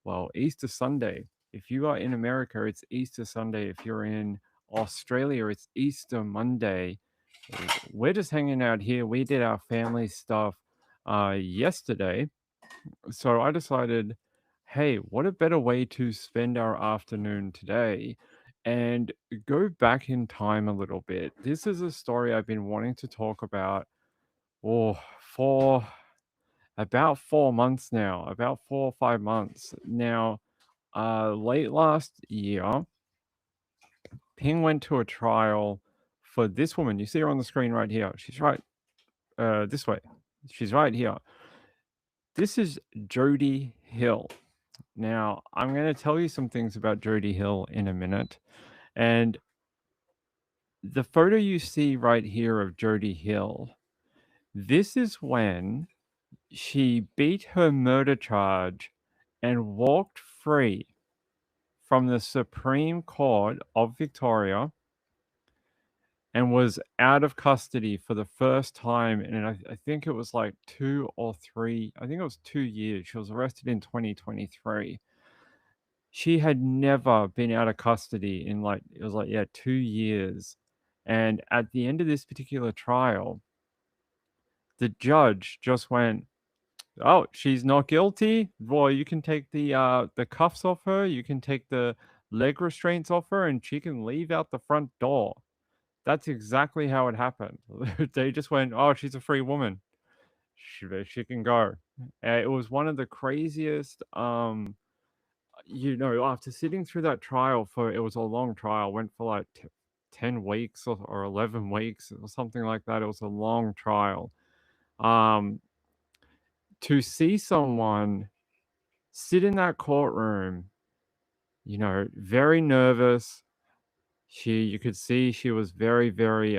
Well, Easter Sunday. If you are in America, it's Easter Sunday. If you're in Australia, it's Easter Monday. We're just hanging out here. We did our family stuff yesterday. So I decided, hey, what a better way to spend our afternoon today and go back in time a little bit. This is a story I've been wanting to talk about for about 4 months now, about 4 or 5 months. Now, late last year, Ping went to a trial for this woman. You see her on the screen right here. She's right this way. She's right here. This is Jodie Hill. Now, I'm going to tell you some things about Jodie Hill in a minute. And the photo you see right here of Jodie Hill, this is when she beat her murder charge and walked free from the Supreme Court of Victoria and was out of custody for the first time. And I think it was like 2 or 3, I think it was 2 years. She was arrested in 2023. She had never been out of custody in it was 2 years. And at the end of this particular trial, the judge just went, "Oh, she's not guilty. Well, you can take the cuffs off her, you can take the leg restraints off her, and she can leave out the front door." That's exactly how it happened. They just went, "Oh, she's a free woman. She can go." It was one of the craziest after sitting through that trial it was a long trial, went for 10 weeks or 11 weeks or something like that. It was a long trial. Um, to see someone sit in that courtroom, very nervous. You could see she was very, very,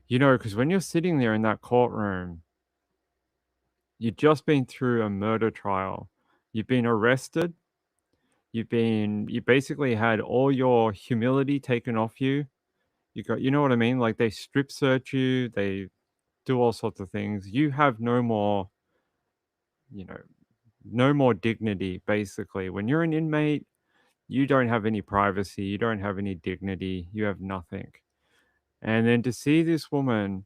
because when you're sitting there in that courtroom, you've just been through a murder trial. You've been arrested. You basically had all your humility taken off you. You know what I mean? Like they strip search you, they do all sorts of things. You have no more, you know, no more dignity, basically. When you're an inmate, you don't have any privacy, you don't have any dignity, you have nothing. And then to see this woman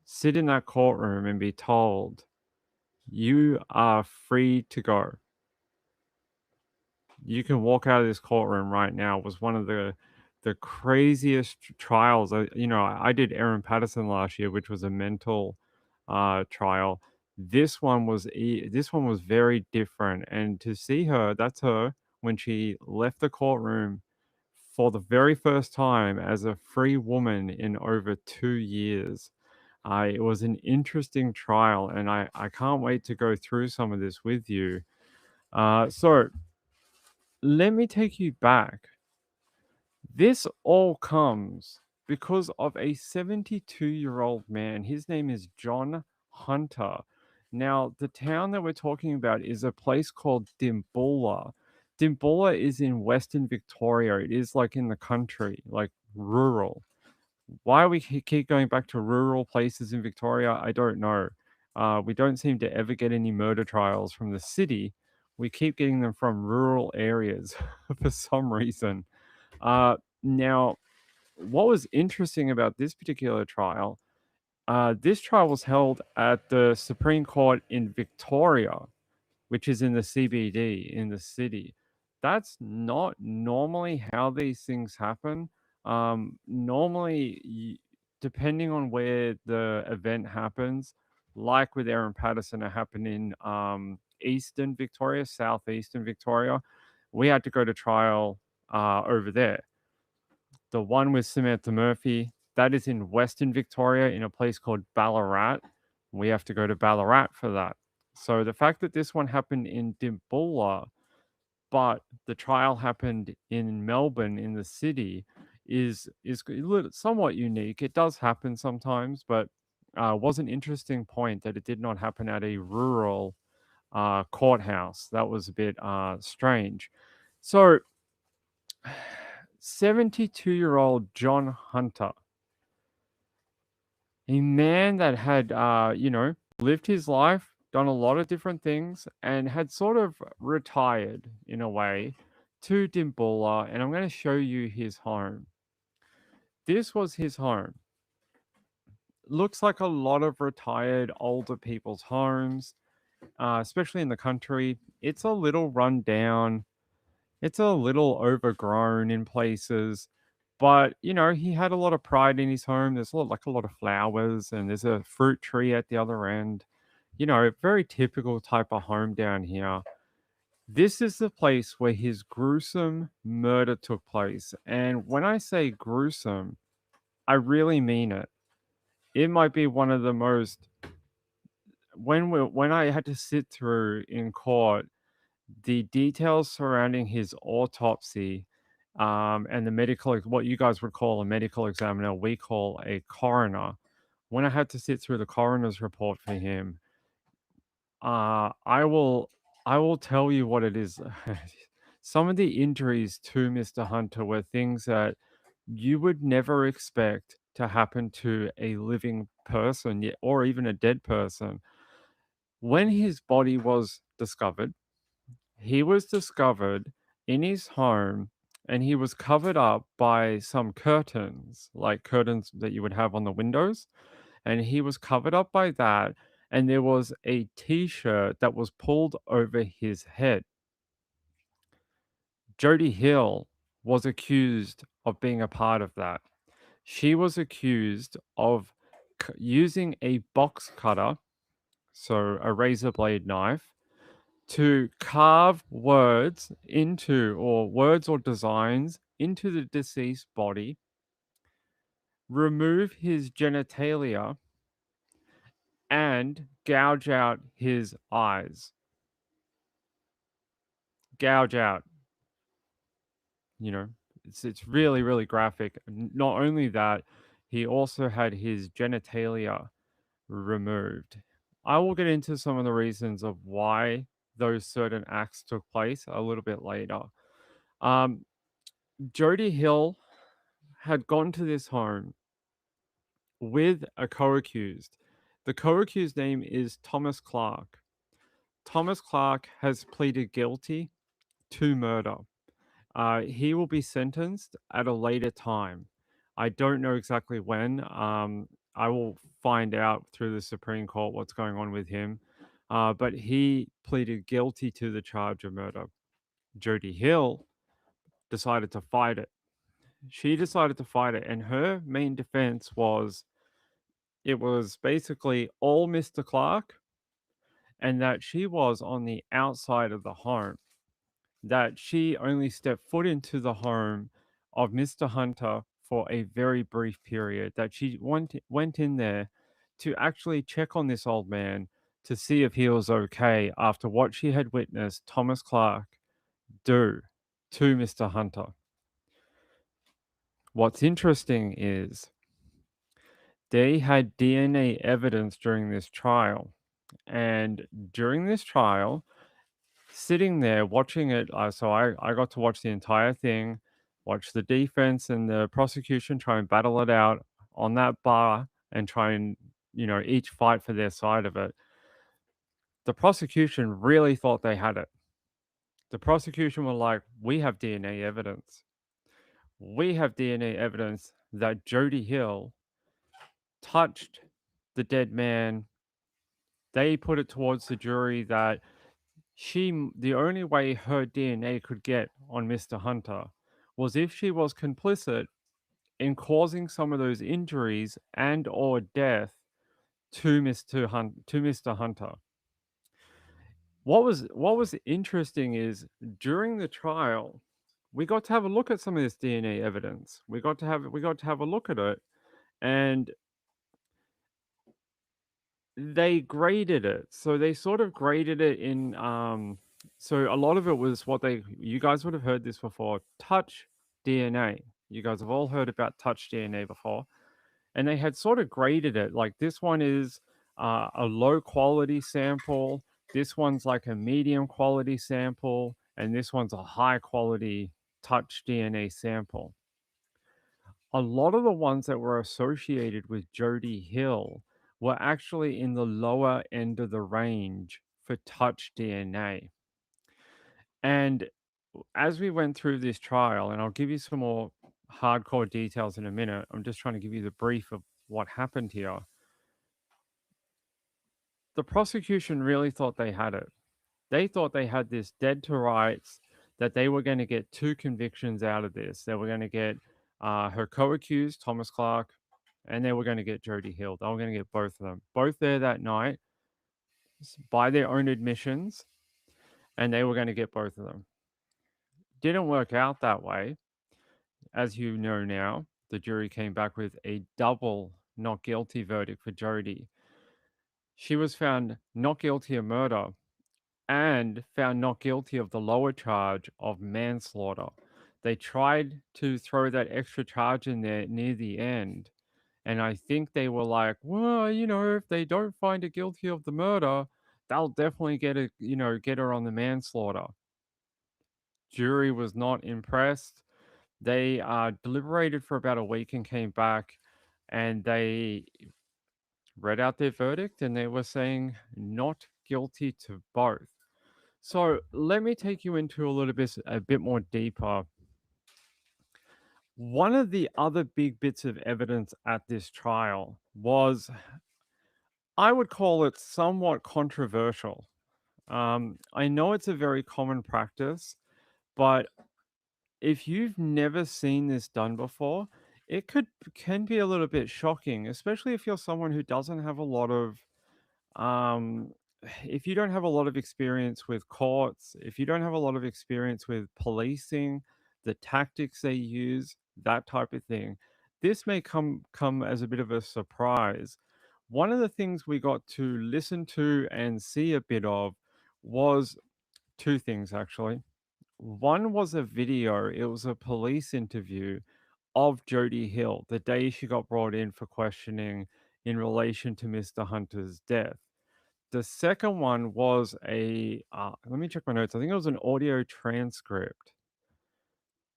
sit in that courtroom and be told, "You are free to go. You can walk out of this courtroom right now," was one of the craziest trials. I did Erin Patterson last year, which was a mental trial. This one was very different, and to see her, that's her when she left the courtroom for the very first time as a free woman in over 2 years. It was an interesting trial, and I can't wait to go through some of this with you. So let me take you back. This all comes because of a 72-year-old man. His name is John Hunter. Now, the town that we're talking about is a place called Dimboola. Dimboola is in Western Victoria. It is like in the country, like rural. Why we keep going back to rural places in Victoria, I don't know. We don't seem to ever get any murder trials from the city. We keep getting them from rural areas for some reason. Now, what was interesting about this particular trial, this trial was held at the Supreme Court in Victoria, which is in the CBD in the city. That's not normally how these things happen. Normally, depending on where the event happens, like with Aaron Patterson, it happened in Eastern Victoria, Southeastern Victoria. We had to go to trial over there. The one with Samantha Murphy, that is in Western Victoria in a place called Ballarat. We have to go to Ballarat for that. So the fact that this one happened in Dimboola, but the trial happened in Melbourne in the city is somewhat unique. It does happen sometimes, but was an interesting point that it did not happen at a rural courthouse. That was a bit strange. So 72-year-old John Hunter, a man that had, lived his life, done a lot of different things, and had sort of retired in a way to Dimboola, and I'm going to show you his home. This was his home. Looks like a lot of retired older people's homes, especially in the country. It's a little run down. It's a little overgrown in places, but he had a lot of pride in his home. There's a lot of flowers, and there's a fruit tree at the other end. Very typical type of home down here. This is the place where his gruesome murder took place. And when I say gruesome, I really mean it. It might be one of the most when I had to sit through in court the details surrounding his autopsy, and the what you guys would call a medical examiner, we call a coroner. When I had to sit through the coroner's report for him, I will tell you what it is. Some of the injuries to Mr. Hunter were things that you would never expect to happen to a living person, yet, or even a dead person. When his body was discovered, he was discovered in his home, and he was covered up by some curtains, like curtains that you would have on the windows. And he was covered up by that. And there was a t shirt that was pulled over his head. Jodie Hill was accused of being a part of that. She was accused of using a box cutter, so a razor blade knife, to carve words or designs into the deceased body, remove his genitalia, and gouge out his eyes. Gouge out, you know, it's really, really graphic. Not only that, he also had his genitalia removed. I will get into some of the reasons of why those certain acts took place a little bit later. Um, Jodie Hill had gone to this home with a co-accused. The co-accused name is Thomas Clark. Thomas Clark has pleaded guilty to murder. He will be sentenced at a later time. I don't know exactly when. I will find out through the Supreme Court what's going on with him. But he pleaded guilty to the charge of murder. Jodie Hill decided to fight it. She decided to fight it, and her main defense was it was basically all Mr. Clark, and that she was on the outside of the home, that she only stepped foot into the home of Mr. Hunter for a very brief period, that she went in there to actually check on this old man to see if he was okay after what she had witnessed Thomas Clark do to Mr. Hunter. What's interesting is they had DNA evidence during this trial. And during this trial, sitting there watching it, so I got to watch the entire thing, watch the defense and the prosecution try and battle it out on that bar and try and, each fight for their side of it. The prosecution really thought they had it. The prosecution were like, we have DNA evidence. We have DNA evidence that Jodie Hill touched the dead man. They put it towards the jury that the only way her DNA could get on Mr. Hunter was if she was complicit in causing some of those injuries and or death to Mr. Hunter. What was interesting is during the trial, we got to have a look at some of this DNA evidence. We got to have a look at it, and they graded it. So they sort of graded it in so a lot of it was what you guys would have heard this before, touch DNA. You guys have all heard about touch DNA before. And they had sort of graded it like this one is a low quality sample, this one's like a medium quality sample, and this one's a high quality touch DNA sample. A lot of the ones that were associated with Jodie Hill were actually in the lower end of the range for touch DNA. And as we went through this trial, and I'll give you some more hardcore details in a minute, I'm just trying to give you the brief of what happened here. The prosecution really thought they had it. They thought they had this dead to rights, that they were going to get two convictions out of this. They were going to get her co accused, Thomas Clark, and they were going to get Jodie Hill. They were going to get both of them, both there that night by their own admissions, and they were going to get both of them. Didn't work out that way. As you know now, the jury came back with a double not guilty verdict for Jodie. She was found not guilty of murder and found not guilty of the lower charge of manslaughter. They tried to throw that extra charge in there near the end. And I think they were like, well, if they don't find her guilty of the murder, they'll definitely get her on the manslaughter. Jury was not impressed. They deliberated for about a week and came back, and they read out their verdict, and they were saying not guilty to both. So let me take you into a bit more deeper. One of the other big bits of evidence at this trial was, I would call it somewhat controversial. I know it's a very common practice, but if you've never seen this done before, it can be a little bit shocking, especially if you're someone who doesn't have a lot of um if you don't have a lot of experience with courts, if you don't have a lot of experience with policing, the tactics they use, that type of thing, this may come as a bit of a surprise. One of the things we got to listen to and see a bit of was two things actually. One was a video, it was a police interview of Jodie Hill the day she got brought in for questioning in relation to Mr. Hunter's death. The second one was let me check my notes. I think it was an audio transcript.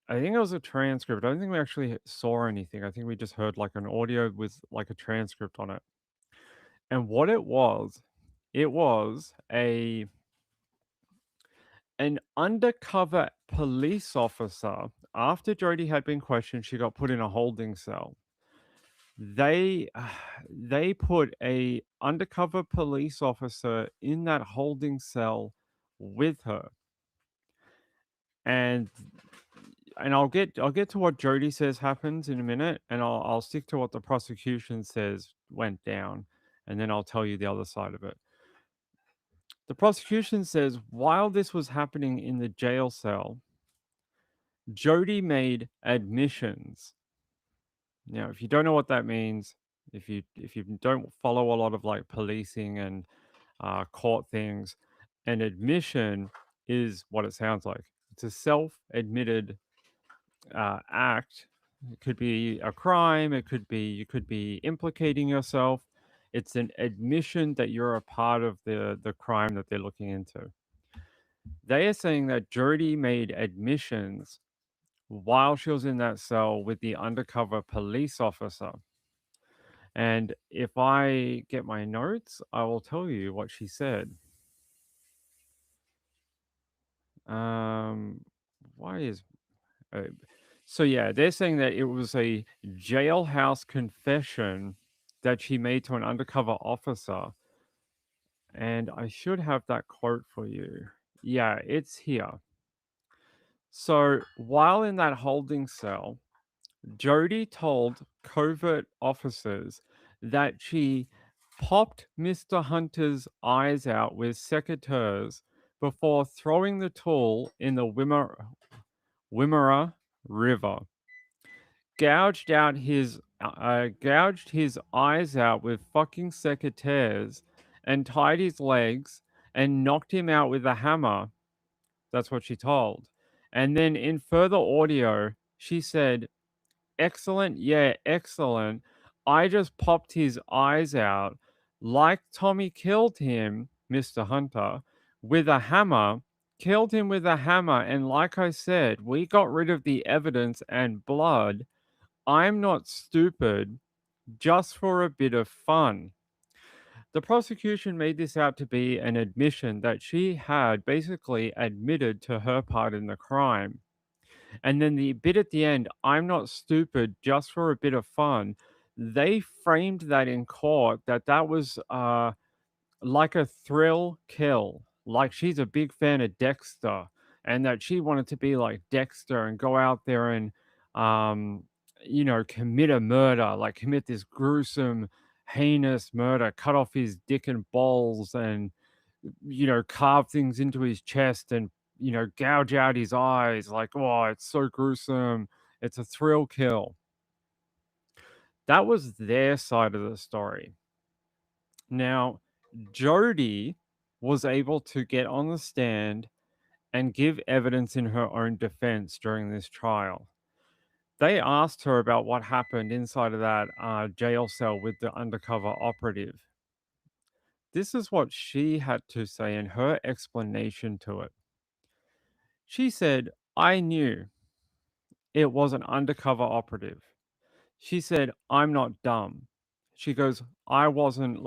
I think it was a transcript. I don't think we actually saw anything. I think we just heard like an audio with like a transcript on it. And what it was an undercover police officer. After Jodie had been questioned, she got put in a holding cell. They they put a undercover police officer in that holding cell with her. And I'll get to what Jodie says happens in a minute, and I'll stick to what the prosecution says went down, and then I'll tell you the other side of it. The prosecution says while this was happening in the jail cell, Jodie made admissions. Now, if you don't know what that means, if you don't follow a lot of like policing and court things, an admission is what it sounds like. It's a self-admitted act. It could be a crime. It could be you could be implicating yourself. It's an admission that you're a part of the crime that they're looking into. They are saying that Jodie made admissions while she was in that cell with the undercover police officer. And if I get my notes, I will tell you what she said. Um, why is uh, so yeah, they're saying that it was a jailhouse confession that she made to an undercover officer, and I should have that quote for you. Yeah, it's here. So while in that holding cell, Jodie told covert officers that she popped Mr. Hunter's eyes out with secateurs before throwing the tool in the Wimmera River, gouged his eyes out with fucking secateurs, and tied his legs and knocked him out with a hammer. That's what she told. And then in further audio, she said, excellent. Yeah, excellent. I just popped his eyes out like Tommy killed him, Mr. Hunter, with a hammer, killed him with a hammer. And like I said, we got rid of the evidence and blood. I'm not stupid, just for a bit of fun. The prosecution made this out to be an admission that she had basically admitted to her part in the crime. And then the bit at the end, "I'm not stupid, just for a bit of fun," they framed that in court that that was, like a thrill kill. Like she's a big fan of Dexter and that she wanted to be like Dexter and go out there and, um, commit a murder, like commit this gruesome, heinous murder, cut off his dick and balls and, carve things into his chest and, gouge out his eyes. Like, oh, it's so gruesome. It's a thrill kill. That was their side of the story. Now, Jodie was able to get on the stand and give evidence in her own defense during this trial. They asked her about what happened inside of that jail cell with the undercover operative. This is what she had to say in her explanation to it. She said, "I knew it was an undercover operative." She said, "I'm not dumb." She goes, "I wasn't,"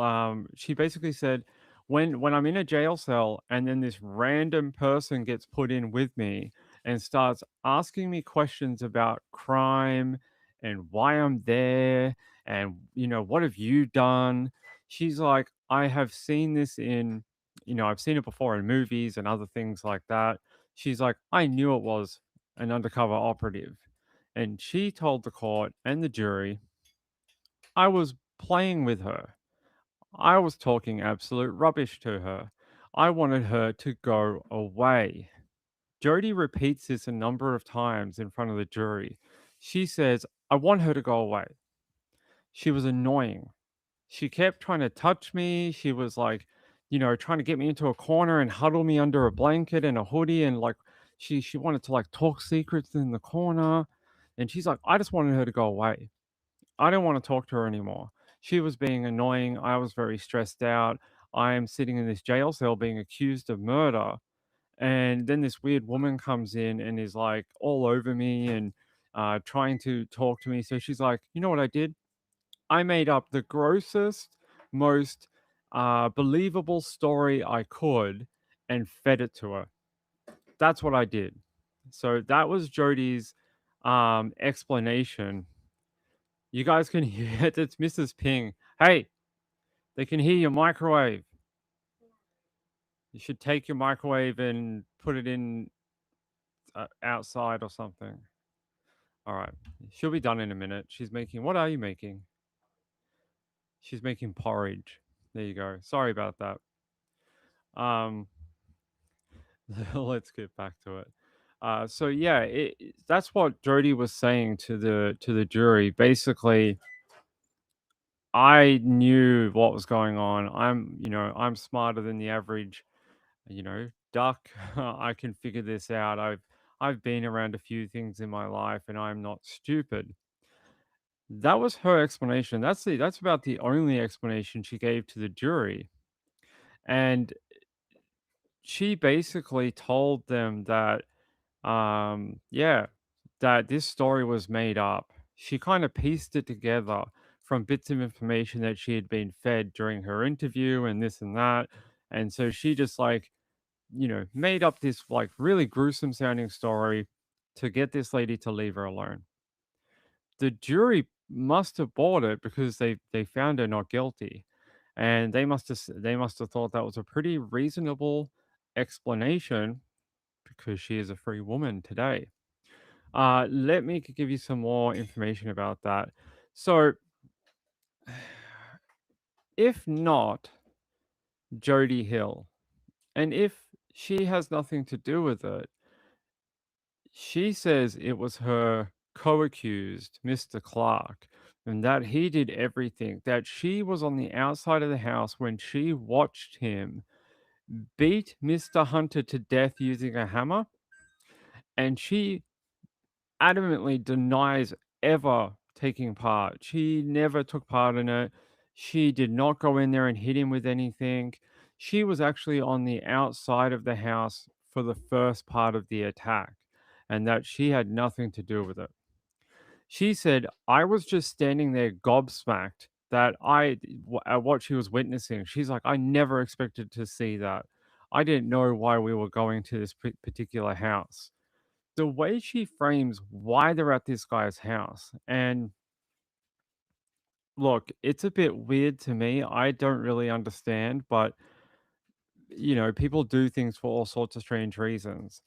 she basically said, when I'm in a jail cell and then this random person gets put in with me and starts asking me questions about crime and why I'm there and, what have you done?" She's like, "I have seen this in, I've seen it before in movies and other things like that." She's like, "I knew it was an undercover operative." And she told the court and the jury, "I was playing with her. I was talking absolute rubbish to her. I wanted her to go away." Jodie repeats this a number of times in front of the jury. She says, "I want her to go away. She was annoying. She kept trying to touch me. She was like, trying to get me into a corner and huddle me under a blanket and a hoodie and like she wanted to like talk secrets in the corner." And she's like, "I just wanted her to go away. I didn't want to talk to her anymore. She was being annoying. I was very stressed out. I am sitting in this jail cell being accused of murder. And then this weird woman comes in and is like all over me and trying to talk to me." So she's like, "You know what I did? I made up the grossest, most believable story I could and fed it to her. That's what I did." So that was Jodie's explanation. You guys can hear it. It's Mrs. Ping. Hey, they can hear your microwave. You should take your microwave and put it in outside or something. All right. She'll be done in a minute. She's making, what are you making? She's making porridge. There you go. Sorry about that. Um, let's get back to it. So yeah, that's what Jodie was saying to the jury. Basically, I knew what was going on. I'm smarter than the average, duck. I can figure this out. I've been around a few things in my life and I'm not stupid. That was her explanation. That's about the only explanation she gave to the jury. And she basically told them that yeah, that this story was made up. She kind of pieced it together from bits of information that she had been fed during her interview and this and that. And so she just like, made up this like really gruesome sounding story to get this lady to leave her alone. The jury must have bought it because they found her not guilty, and they must have thought that was a pretty reasonable explanation because she is a free woman today. Let me give you some more information about that. So, if not Jody Hill, and if she has nothing to do with it, she says it was her co-accused, Mr. Clark, and that he did everything, that she was on the outside of the house when she watched him beat Mr. Hunter to death using a hammer, and she adamantly denies ever taking part. She never took part in it. She did not go in there and hit him with anything. She was actually on the outside of the house for the first part of the attack, and that she had nothing to do with it. She said, "I was just standing there gobsmacked that what she was witnessing. She's like, "I never expected to see that. I didn't know why we were going to this particular house." The way she frames why they're at this guy's house, and look, it's a bit weird to me. I don't really understand, but people do things for all sorts of strange reasons.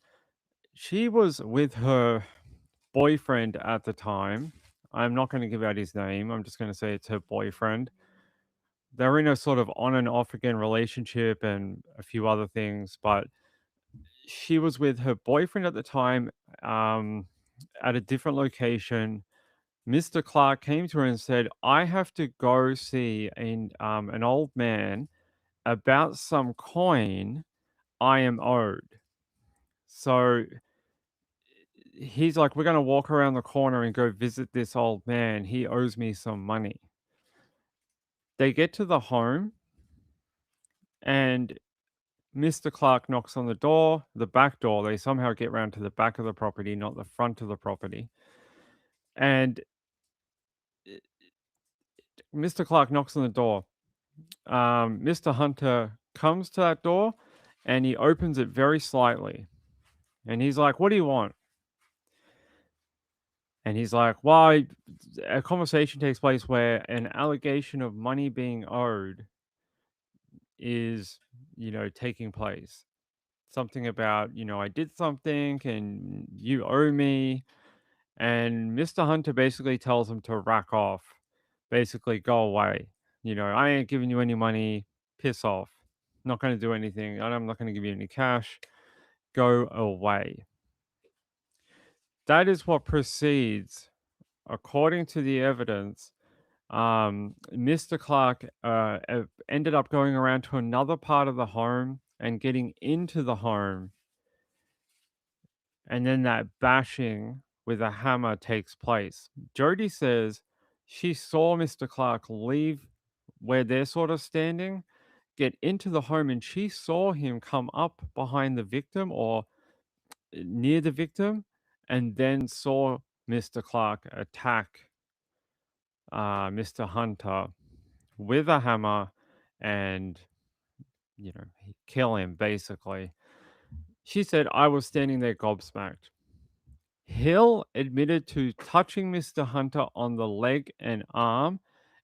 She was with her boyfriend at the time. I'm not going to give out his name. I'm just going to say it's her boyfriend. They're in a sort of on and off again relationship and a few other things, but she was with her boyfriend at the time, um, at a different location. Mr. Clark came to her and said, "I have to go see an old man about some coin I am owed." So he's like, "We're going to walk around the corner and go visit this old man. He owes me some money." They get to the home, and Mr. Clark knocks on the door, the back door. They somehow get round to the back of the property, not the front of the property. And Mr. Clark knocks on the door. Mr. Hunter comes to that door and he opens it very slightly. And he's like, "What do you want?" And he's like, "Well, a conversation takes place where an allegation of money being owed is, taking place. Something about, I did something and you owe me." And Mr. Hunter basically tells him to rack off, basically go away. "I ain't giving you any money. Piss off. Not going to do anything. I'm not going to give you any cash. Go away." That is what proceeds, according to the evidence. Mr. Clark ended up going around to another part of the home and getting into the home, and then that bashing with a hammer takes place. Jody says she saw Mr. Clark leave where they're sort of standing, get into the home, and she saw him come up behind the victim or near the victim, and then saw Mr. Clark attack Mr. Hunter with a hammer and, kill him basically. She said, "I was standing there gobsmacked." Hill admitted to touching Mr. Hunter on the leg and arm,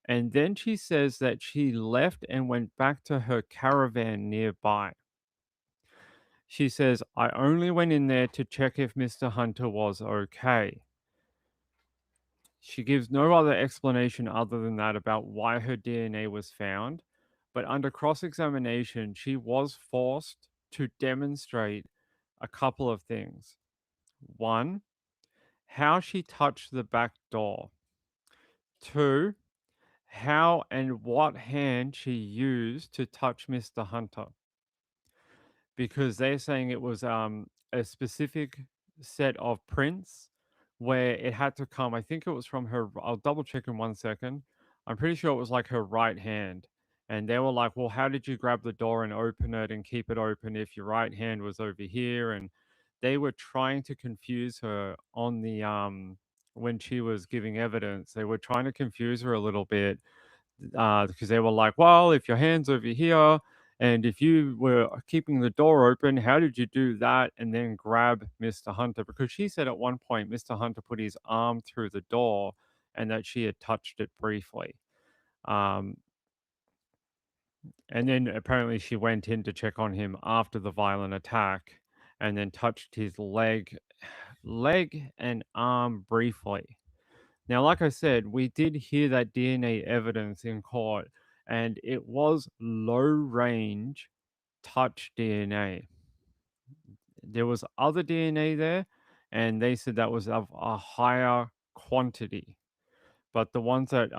and then she says that she left and went back to her caravan nearby. She says, "I only went in there to check if Mr. Hunter was okay." She gives no other explanation other than that about why her DNA was found, but under cross examination, she was forced to demonstrate a couple of things. One, how she touched the back door. Two, how and what hand she used to touch Mr. Hunter, because they're saying it was a specific set of prints where it had to come. I think it was from her. I'll double check in 1 second. I'm pretty sure it was like her right hand. And they were like, "Well, how did you grab the door and open it and keep it open if your right hand was over here?" And they were trying to confuse her on the when she was giving evidence. They were trying to confuse her a little bit, because they were like, "Well, if your hand's over here and if you were keeping the door open, how did you do that and then grab Mr. Hunter?" Because she said at one point Mr. Hunter put his arm through the door and that she had touched it briefly. Um, and then apparently she went in to check on him after the violent attack and then touched his leg and arm briefly. Now, like I said, we did hear that DNA evidence in court, and it was low range touch DNA. There was other DNA there, and they said that was of a higher quantity. But the ones that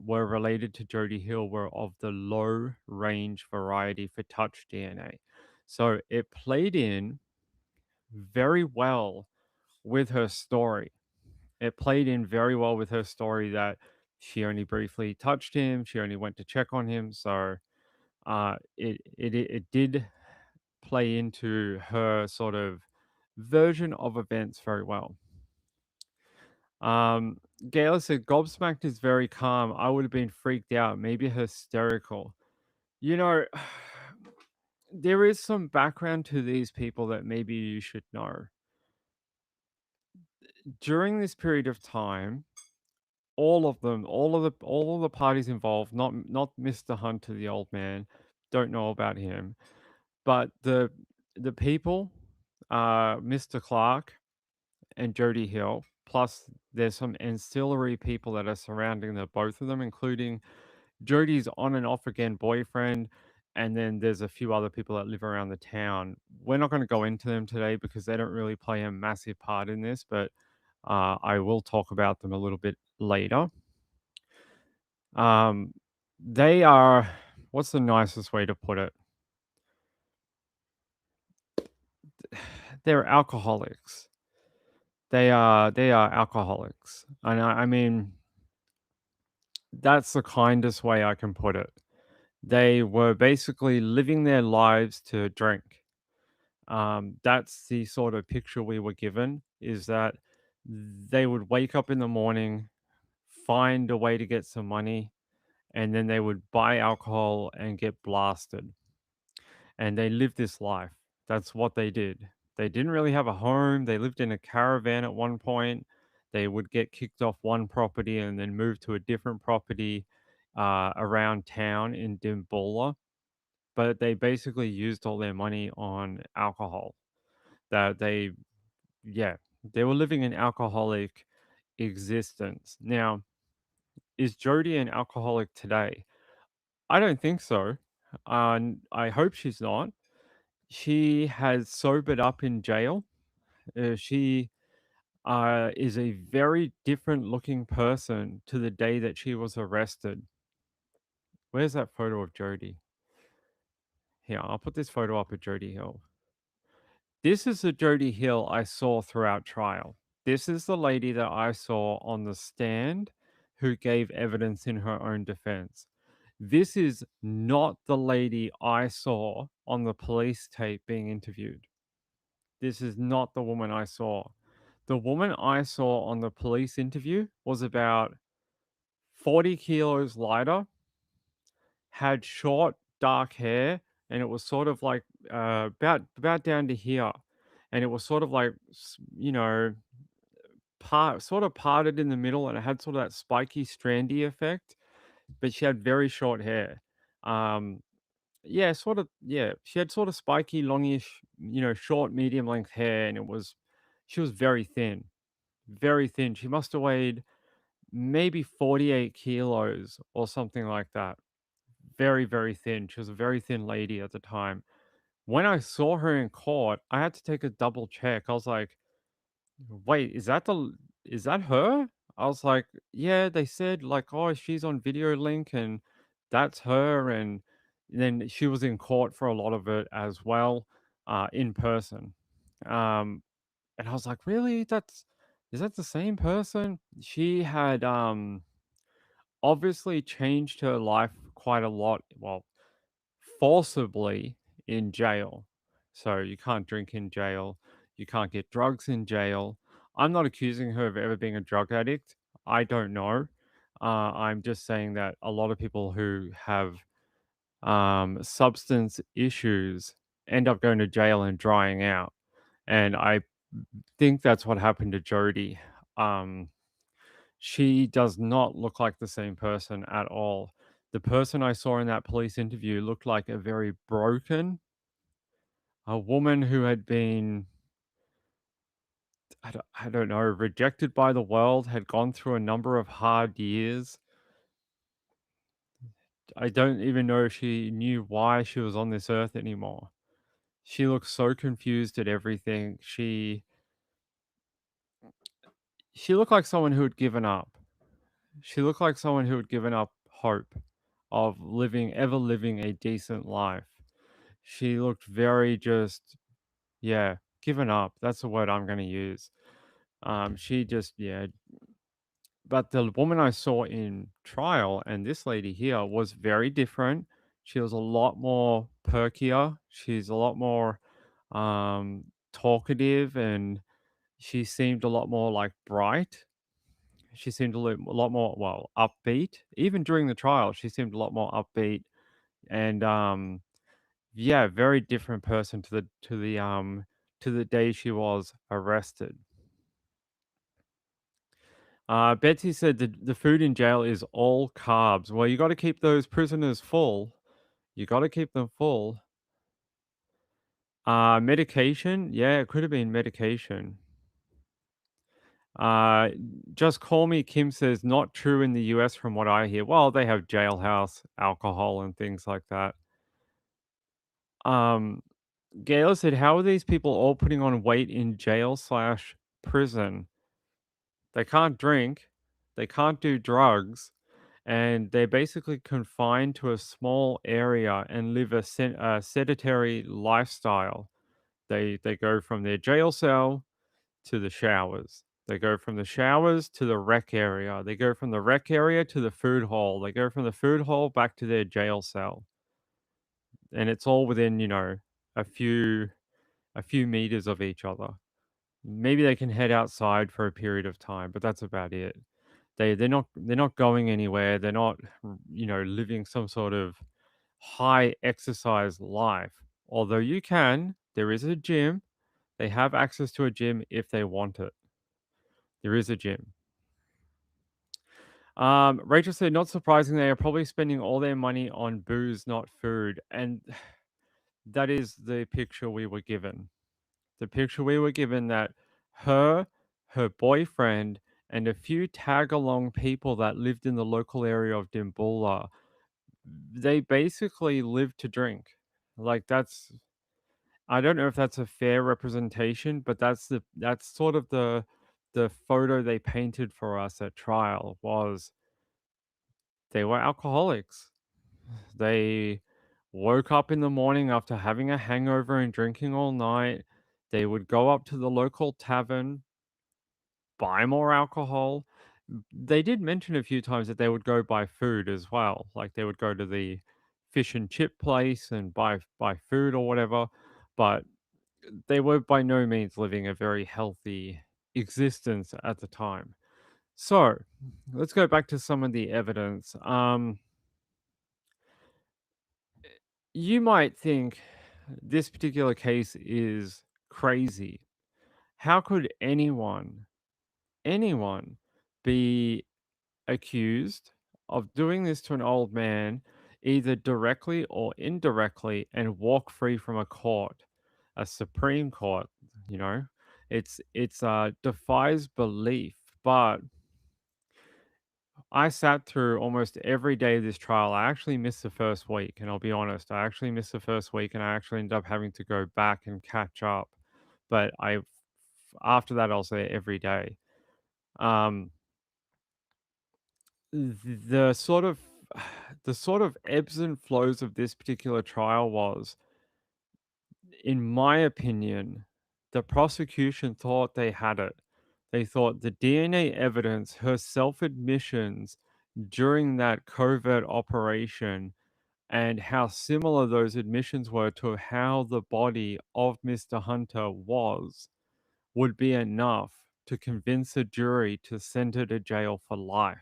were related to Jody Hill were of the low range variety for touch DNA. So it played in very well with her story. It played in very well with her story that she only briefly touched him. She only went to check on him. So it did play into her sort of version of events very well. Um, Gayla said, "Gobsmacked is very calm. I would have been freaked out, maybe hysterical." You know, there is some background to these people that maybe you should know. During this period of time, all of them, all of the parties involved, not Mr. Hunter, the old man, don't know about him, but the people, Mr. Clark and Jodie Hill, plus there's some ancillary people that are surrounding the both of them, including Jodie's on and off again boyfriend, and then there's a few other people that live around the town. We're not going to go into them today because they don't really play a massive part in this, but I will talk about them a little bit later. Um, they are, what's the nicest way to put it? They're alcoholics. They are alcoholics, and I mean that's the kindest way I can put it. They were basically living their lives to drink. That's the sort of picture we were given, is that they would wake up in the morning, find a way to get some money, and then they would buy alcohol and get blasted. And they lived this life. That's what they did. They didn't really have a home. They lived in a caravan at one point. They would get kicked off one property and then move to a different property around town in Dimboola. But they basically used all their money on alcohol. That they, yeah, they were living an alcoholic existence. Now, is Jodie an alcoholic today? I don't think so. I hope she's not. She has sobered up in jail. She is a very different looking person to the day that she was arrested. Where's that photo of Jodie? Here, I'll put this photo up of Jodie Hill. This is the Jodie Hill I saw throughout trial. This is the lady that I saw on the stand who gave evidence in her own defense. This is not the lady I saw on the police tape being interviewed. This is not the woman I saw. The woman I saw on the police interview was about 40 kilos lighter, had short, dark hair, and it was sort of like about down to here. And it was sort of like, sort of parted in the middle, and it had sort of that spiky, strandy effect. But she had very short hair. Um, yeah, sort of. Yeah, she had sort of spiky, longish, short, medium length hair, and she was very thin. Very thin. She must have weighed maybe 48 kilos or something like that. Very, very thin. She was a very thin lady at the time. When I saw her in court, I had to take a double check. I was like, "Wait, is that her?" I was like, "Yeah." They said like, "Oh, she's on video link, and that's her." And then she was in court for a lot of it as well, in person. Um, And I was like, "Really? Is that the same person?" She had, obviously changed her life quite a lot, well, forcibly in jail. So you can't drink in jail, you can't get drugs in jail. I'm not accusing her of ever being a drug addict. I don't know. I'm just saying that a lot of people who have, substance issues end up going to jail and drying out, and I think that's what happened to Jodie. Um, she does not look like the same person at all. The person I saw in that police interview looked like a very broken, a woman who had been, I don't know, rejected by the world, had gone through a number of hard years. I don't even know if she knew why she was on this earth anymore. She looked so confused at everything. She looked like someone who had given up. She looked like someone who had given up hope of ever living a decent life. She looked very just, yeah, given up. That's the word I'm going to use. She just, yeah. But the woman I saw in trial and this lady here was very different. She was a lot more perkier. She's a lot more talkative, and she seemed a lot more like bright. She seemed a lot more, well, upbeat. Even during the trial, she seemed a lot more upbeat and, yeah, very different person to the day she was arrested. Betsy said the food in jail is all carbs. Well, you gotta keep those prisoners full. You gotta keep them full. Medication? Yeah, it could have been medication. Uh, just call me, Kim says, not true in the US from what I hear. Well, they have jailhouse alcohol and things like that. Um, Gail said, how are these people all putting on weight in jail slash prison? They can't drink, they can't do drugs, and they're basically confined to a small area and live a sedentary lifestyle. They go from their jail cell to the showers. They go from the showers to the rec area. They go from the rec area to the food hall. They go from the food hall back to their jail cell. And it's all within, a few a few meters of each other. Maybe they can head outside for a period of time, but that's about it. They're not going anywhere. They're not, living some sort of high exercise life. Although there is a gym. They have access to a gym if they want it. There is a gym. Rachel said, not surprising, they are probably spending all their money on booze, not food. And that is the picture we were given. The picture we were given that her, her boyfriend, and a few tag along people that lived in the local area of Dimboola, they basically lived to drink. Like I don't know if that's a fair representation, but that's sort of the photo they painted for us at trial was they were alcoholics. They woke up in the morning after having a hangover and drinking all night. They would go up to the local tavern, buy more alcohol. They did mention a few times that they would go buy food as well. Like they would go to the fish and chip place and buy food or whatever. But they were by no means living a very healthy existence at the time. So let's go back to some of the evidence. You might think this particular case is crazy. How could anyone be accused of doing this to an old man, either directly or indirectly, and walk free from a court, a Supreme Court? You know, it's defies belief. But I sat through almost every day of this trial. I actually missed the first week, and I'll be honest, I actually missed the first week, and I actually ended up having to go back and catch up. But after that, I was there every day. Um, the sort of the sort of ebbs and flows of this particular trial was, in my opinion, the prosecution thought they had it. They thought the DNA evidence, her self admissions during that covert operation, and how similar those admissions were to how the body of Mr. Hunter was, would be enough to convince a jury to send her to jail for life.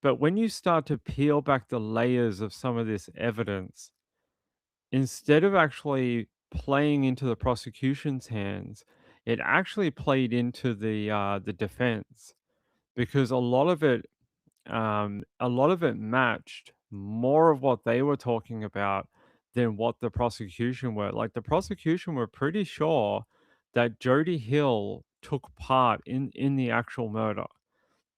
But when you start to peel back the layers of some of this evidence, instead of actually playing into the prosecution's hands, it actually played into the defense, because a lot of it matched more of what they were talking about than what the prosecution were. Like the prosecution were pretty sure that Jodie Hill took part in the actual murder.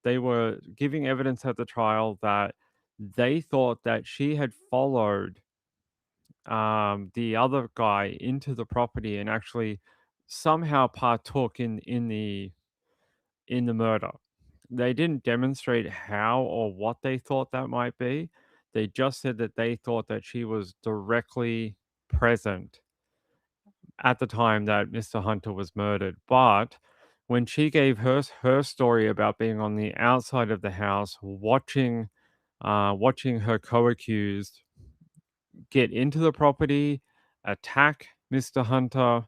They were giving evidence at the trial that they thought that she had followed the other guy into the property and actually somehow partook in the murder. They didn't demonstrate how or what they thought that might be. They just said that they thought that she was directly present at the time that Mr. Hunter was murdered. But when she gave her story about being on the outside of the house, watching her co-accused get into the property, attack Mr. Hunter,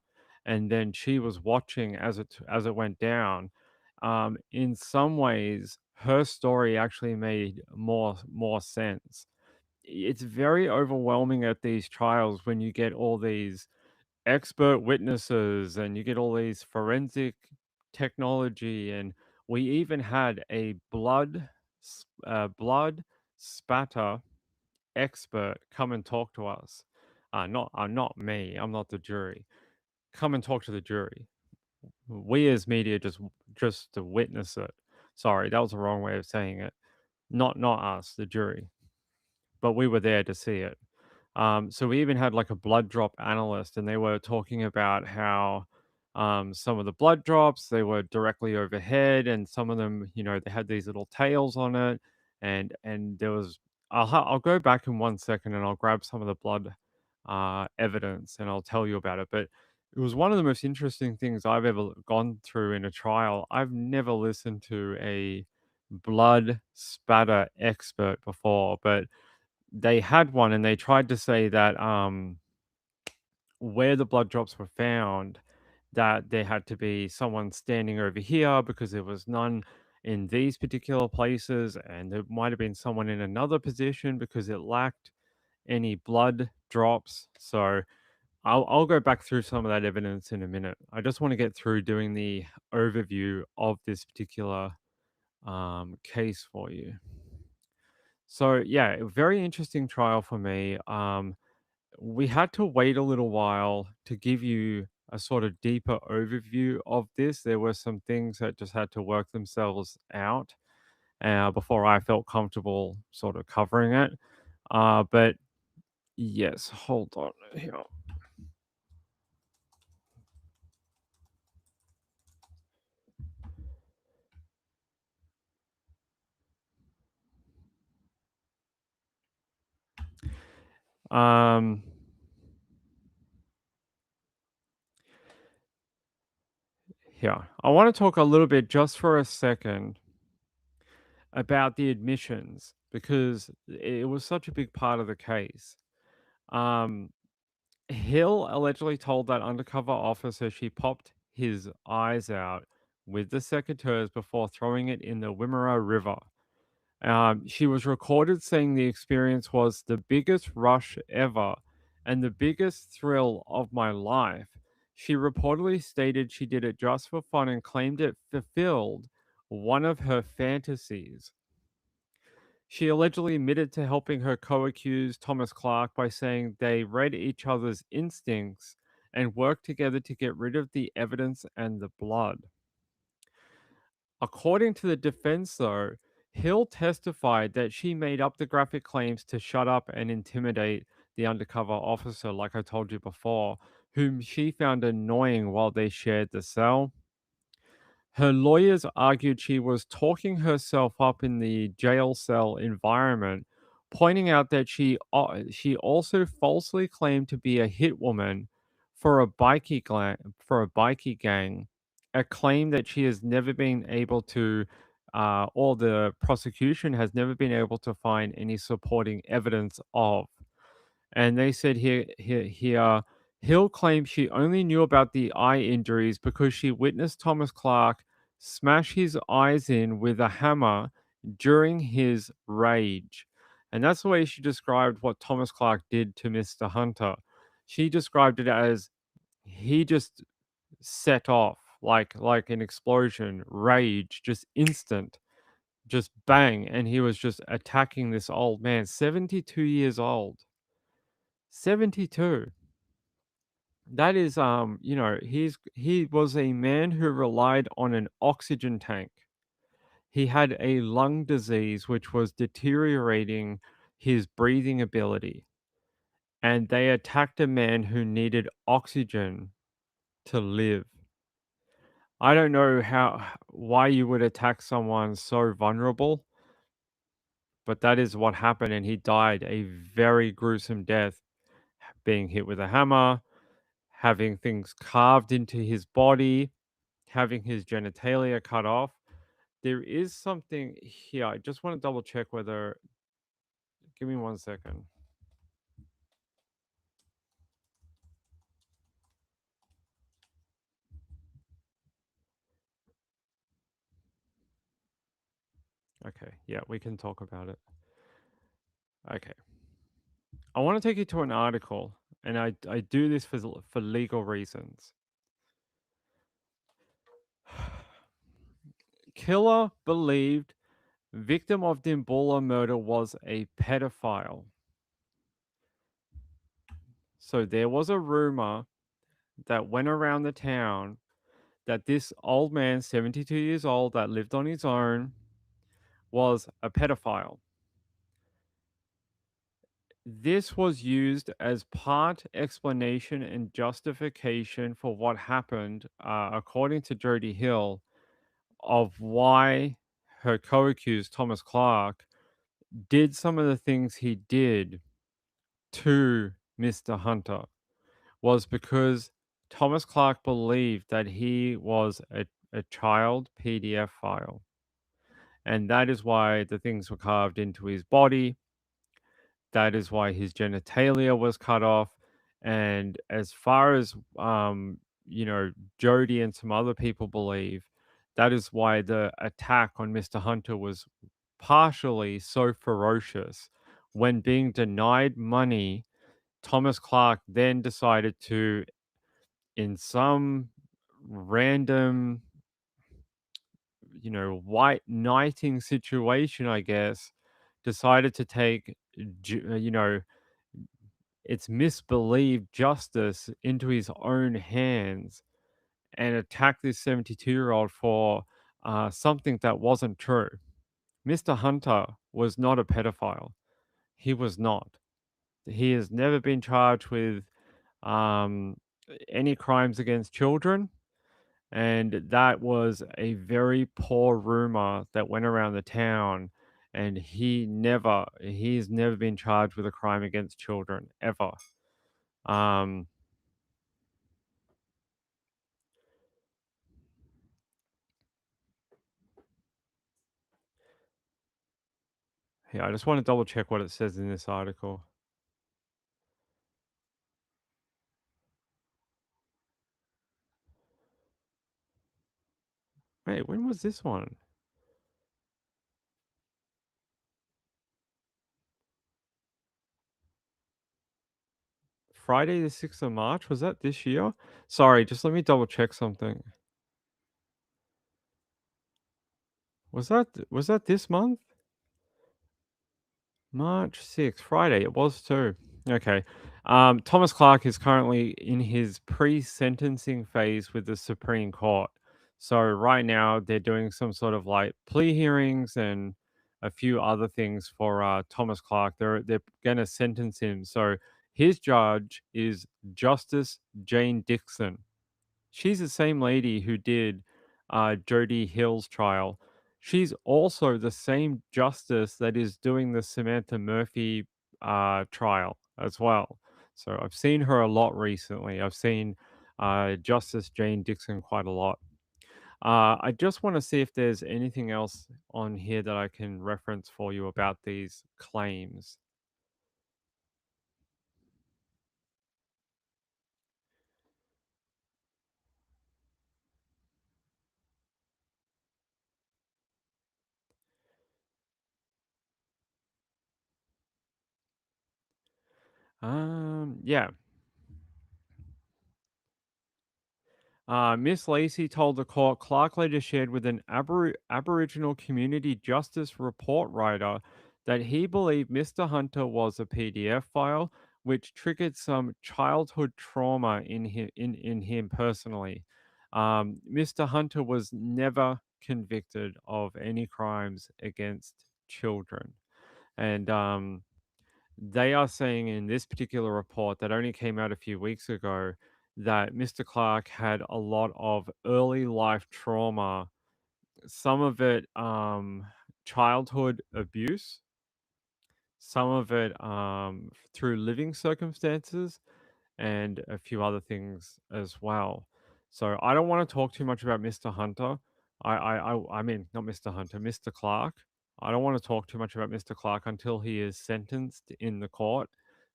and then she was watching as it went down. in some ways, her story actually made more sense. It's very overwhelming at these trials when you get all these expert witnesses and you get all these forensic technology, and we even had a blood spatter expert come and talk to us. Not me. I'm not the jury. Come and talk to the jury. We as media just to witness it. Sorry, that was the wrong way of saying it. Not us, the jury, but we were there to see it. So we even had like a blood drop analyst, and they were talking about how some of the blood drops they were directly overhead, and some of them, they had these little tails on it, and there was. I'll go back in 1 second, and I'll grab some of the blood evidence, and I'll tell you about it. But it was one of the most interesting things I've ever gone through in a trial. I've never listened to a blood spatter expert before, but they had one, and they tried to say that, where the blood drops were found, that there had to be someone standing over here because there was none in these particular places, and there might have been someone in another position because it lacked any blood drops. So I'll go back through some of that evidence in a minute. I just want to get through doing the overview of this particular case for you. So yeah, a very interesting trial for me. We had to wait a little while to give you a sort of deeper overview of this. There were some things that just had to work themselves out before I felt comfortable sort of covering it. But yes, hold on here. Um, Here, I want to talk a little bit just for a second about the admissions because it was such a big part of the case. Um, Hill allegedly told that undercover officer she popped his eyes out with the secateurs before throwing it in the Wimmera River. She was recorded saying the experience was the biggest rush ever and the biggest thrill of my life. She reportedly stated she did it just for fun and claimed it fulfilled one of her fantasies. She allegedly admitted to helping her co accused Thomas Clark by saying they read each other's instincts and worked together to get rid of the evidence and the blood. According to the defense, though, Hill testified that she made up the graphic claims to shut up and intimidate the undercover officer, like I told you before, whom she found annoying while they shared the cell. Her lawyers argued she was talking herself up in the jail cell environment, pointing out that she also falsely claimed to be a hit woman for a bikie gang, a claim that she has never been able to, or the prosecution has never been able to find any supporting evidence of. And they said here, Hill claimed she only knew about the eye injuries because she witnessed Thomas Clark smash his eyes in with a hammer during his rage. And that's the way she described what Thomas Clark did to Mr. Hunter. She described it as he just set off like an explosion, rage, just instant, just bang, and he was just attacking this old man, 72 years old. 72. That is, he was a man who relied on an oxygen tank. He had a lung disease which was deteriorating his breathing ability, and they attacked a man who needed oxygen to live. I don't know why you would attack someone so vulnerable, but that is what happened, and he died a very gruesome death, being hit with a hammer, having things carved into his body, having his genitalia cut off. There is something here. I just want to double check whether. Give me 1 second. Okay, yeah, we can talk about it. Okay. I want to take you to an article, and I do this for legal reasons. Killer believed victim of Dimboola murder was a pedophile. So there was a rumor that went around the town that this old man, 72 years old, that lived on his own, was a pedophile. This was used as part explanation and justification for what happened, according to Jodie Hill, of why her co-accused Thomas Clark did some of the things he did to Mr. Hunter, was because Thomas Clark believed that he was a child PDF file. And that is why the things were carved into his body. That is why his genitalia was cut off. And as far as, you know, Jody and some other people believe, that is why the attack on Mr. Hunter was partially so ferocious. When being denied money, Thomas Clark then decided to, in some random, white knighting situation, I guess, decided to take, you know, its misbelieved justice into his own hands and attack this 72-year-old for something that wasn't true. Mr. Hunter was not a pedophile. He was not. He has never been charged with um, any crimes against children. And that was a very poor rumor that went around the town. And he's never been charged with a crime against children ever. Um, yeah, I just want to double check what it says in this article. Wait, when was this one? Friday the 6th of March? Was that this year? Sorry, just let me double check something. Was that this month? March 6th, Friday. It was too. Okay. Thomas Clark is currently in his pre-sentencing phase with the Supreme Court. So right now they're doing some sort of like plea hearings and a few other things for Thomas Clark. They're going to sentence him. So his judge is Justice Jane Dixon. She's the same lady who did Jody Hill's trial. She's also the same justice that is doing the Samantha Murphy trial as well. So I've seen her a lot recently. I've seen Justice Jane Dixon quite a lot. I just want to see if there's anything else on here that I can reference for you about these claims. Yeah. Miss Lacey told the court Clark later shared with an Aboriginal community justice report writer that he believed Mr. Hunter was a PDF file, which triggered some childhood trauma in him personally. Mr. Hunter was never convicted of any crimes against children. And they are saying in this particular report that only came out a few weeks ago that Mr. Clark had a lot of early life trauma, some of it childhood abuse, some of it through living circumstances, and a few other things as well. So I don't want to talk too much about Mr. Hunter. I mean not Mr. Hunter, Mr. Clark. I don't want to talk too much about Mr. Clark until he is sentenced in the court.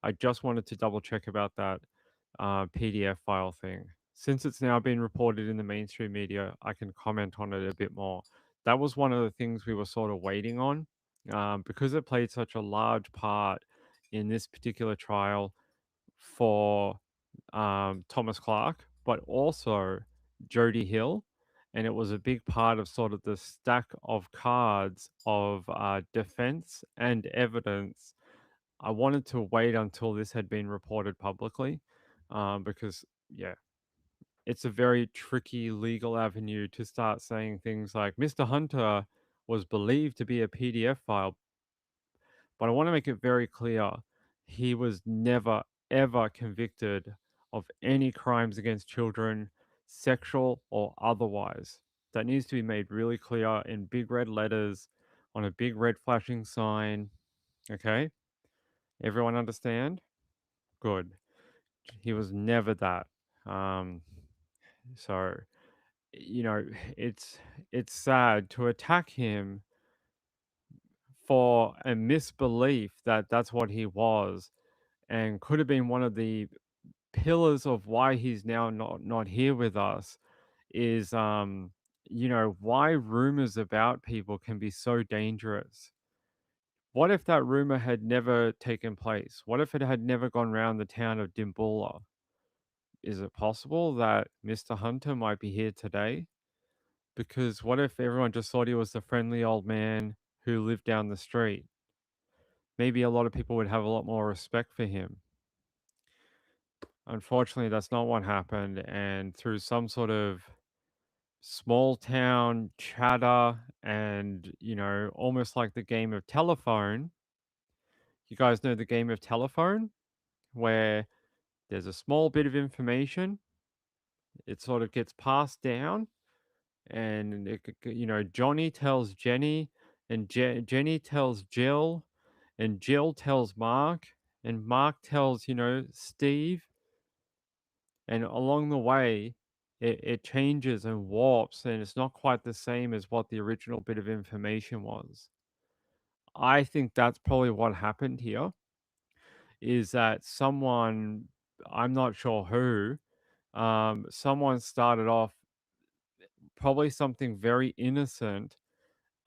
I just wanted to double check about that PDF file thing. Since it's now been reported in the mainstream media, I can comment on it a bit more. that was one of the things we were sort of waiting on, because it played such a large part in this particular trial for Thomas Clark, but also Jodie Hill. And it was a big part of sort of the stack of cards of defense and evidence. I wanted to wait until this had been reported publicly because, yeah, it's a very tricky legal avenue to start saying things like Mr. Hunter was believed to be a PDF file, but I want to make it very clear he was never, ever convicted of any crimes against children, sexual or otherwise. That needs to be made really clear in big red letters on a big red flashing sign. Okay? Everyone understand? Good. He was never that. Um, so you know, it's it's sad to attack him for a misbelief that that's what he was and could have been one of the pillars of why he's now not here with us is why rumors about people can be so dangerous. What if that rumor had never taken place? What if it had never gone around the town of Dimboola? Is it possible that Mr. Hunter might be here today? Because what if everyone just thought he was the friendly old man who lived down the street? Maybe a lot of people would have a lot more respect for him. Unfortunately, that's not what happened. And through some sort of small town chatter and, almost like the game of telephone, you guys know the game of telephone, where there's a small bit of information, it sort of gets passed down, and Johnny tells Jenny, and Jenny tells Jill, and Jill tells Mark, and Mark tells Steve, and along the way, it changes and warps, and it's not quite the same as what the original bit of information was. I think that's probably what happened here. Is that someone, I'm not sure who, someone started off probably something very innocent,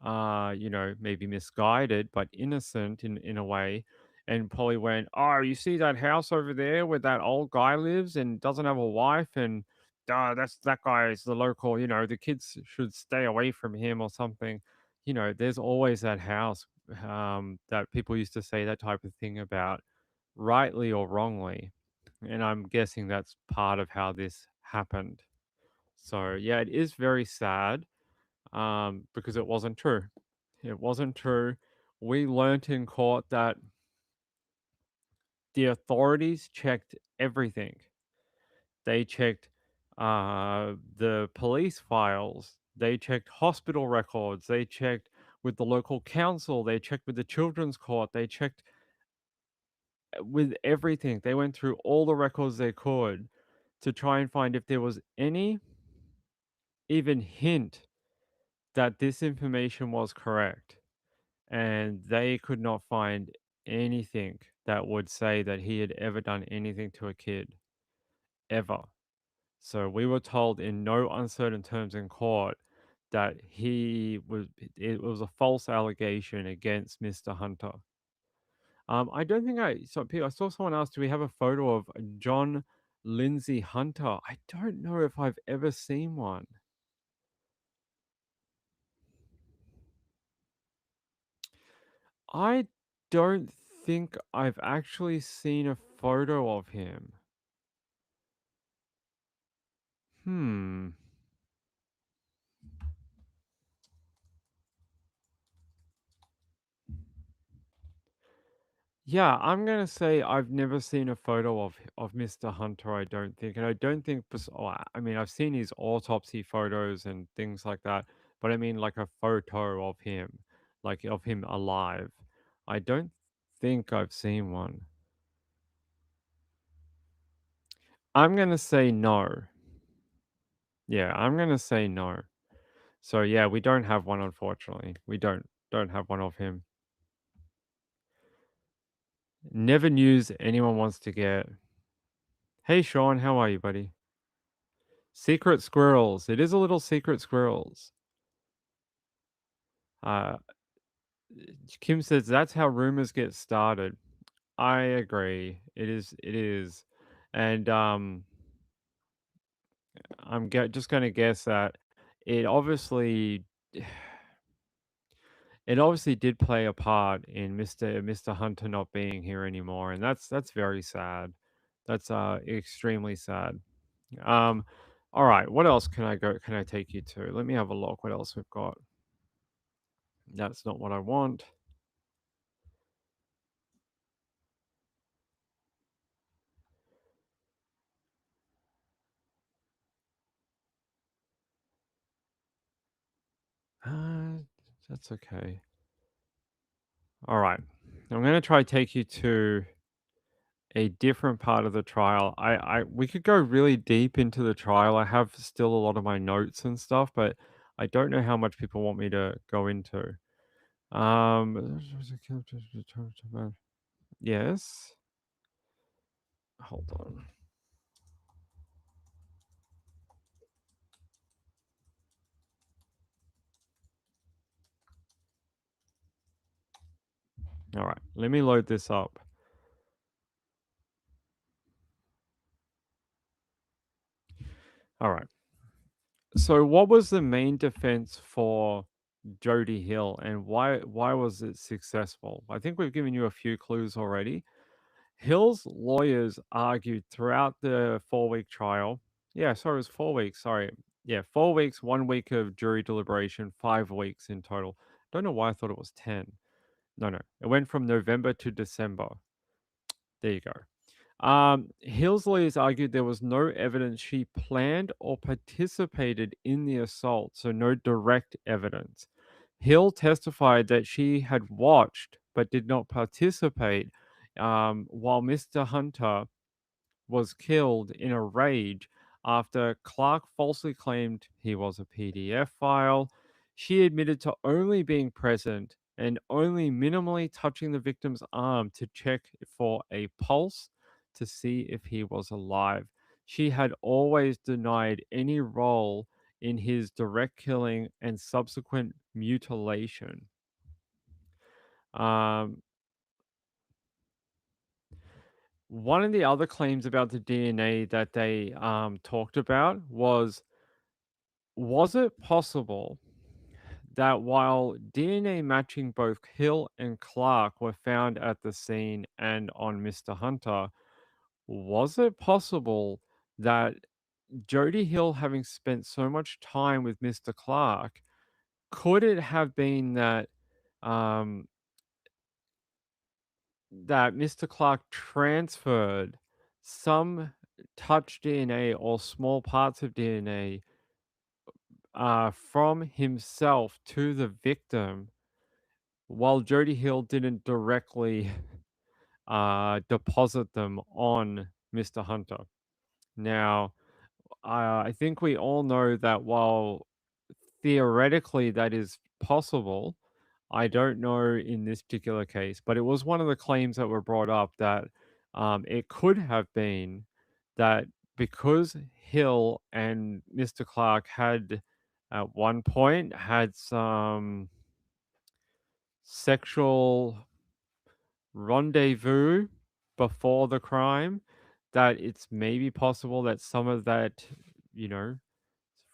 maybe misguided, but innocent in a way, and probably went, "Oh, you see that house over there where that old guy lives and doesn't have a wife, and that guy is the local. The kids should stay away from him or something." There's always that house that people used to say that type of thing about, rightly or wrongly, and I'm guessing that's part of how this happened. So yeah, it is very sad because it wasn't true. It wasn't true. We learnt in court that the authorities checked everything. They checked the police files. They checked hospital records. They checked with the local council. They checked with the children's court. They checked with everything. They went through all the records they could to try and find if there was any even hint that this information was correct. And they could not find anything that would say that he had ever done anything to a kid, ever. So we were told in no uncertain terms in court that it was a false allegation against Mr. Hunter. I don't think I saw someone ask, do we have a photo of John Lindsay Hunter? I don't know if I've ever seen one. I don't think I've actually seen a photo of him. Hmm. Yeah, I'm gonna say I've never seen a photo of Mr. Hunter, I don't think. And I don't think I mean, I've seen his autopsy photos and things like that, but I mean like a photo of him, like of him alive. I don't think I've seen one. I'm gonna say no. Yeah, I'm gonna say no. So yeah, we don't have one, unfortunately. We don't have one of him. Never news anyone wants to get. Hey Sean, how are you, buddy? Secret squirrels. It is a little secret squirrels. Uh, Kim says that's how rumors get started. I agree. It is. And just going to guess that it obviously it obviously did play a part in Mr. Hunter not being here anymore, and that's very sad. That's extremely sad. Um all right, what else can I take you to? Let me have a look what else we've got. That's not what I want. Uh that's okay. All right. I'm going to try take you to a different part of the trial. We could go really deep into the trial. I have still a lot of my notes and stuff, but I don't know how much people want me to go into. Um, yes. Hold on. All right. Let me load this up. All right. So, what was the main defense for Jody Hill, and why was it successful? I think we've given you a few clues already. Hill's lawyers argued throughout the 4-week trial. Yeah, sorry, it was 4 weeks. Sorry. Yeah, 4 weeks, 1 week of jury deliberation, 5 weeks in total. Don't know why I thought it was 10. No, no. It went from November to December. There you go. Hill's lawyers argued there was no evidence she planned or participated in the assault, so no direct evidence. Hill testified that she had watched but did not participate, while Mr. Hunter was killed in a rage after Clark falsely claimed he was a PDF file. She admitted to only being present and only minimally touching the victim's arm to check for a pulse to see if he was alive. She had always denied any role in his direct killing and subsequent mutilation. Um, One of the other claims about the DNA that they talked about was it possible that while DNA matching both Hill and Clark were found at the scene and on Mr. Hunter, was it possible that Jody Hill, having spent so much time with Mr. Clark, could it have been that um, that Mr. Clark transferred some touch DNA or small parts of DNA from himself to the victim, while Jody Hill didn't directly deposit them on Mr. Hunter. Now, I think we all know that while theoretically that is possible, I don't know in this particular case, but it was one of the claims that were brought up that it could have been that because Hill and Mr. Clark had at one point had some sexual rendezvous before the crime, that it's maybe possible that some of that, you know,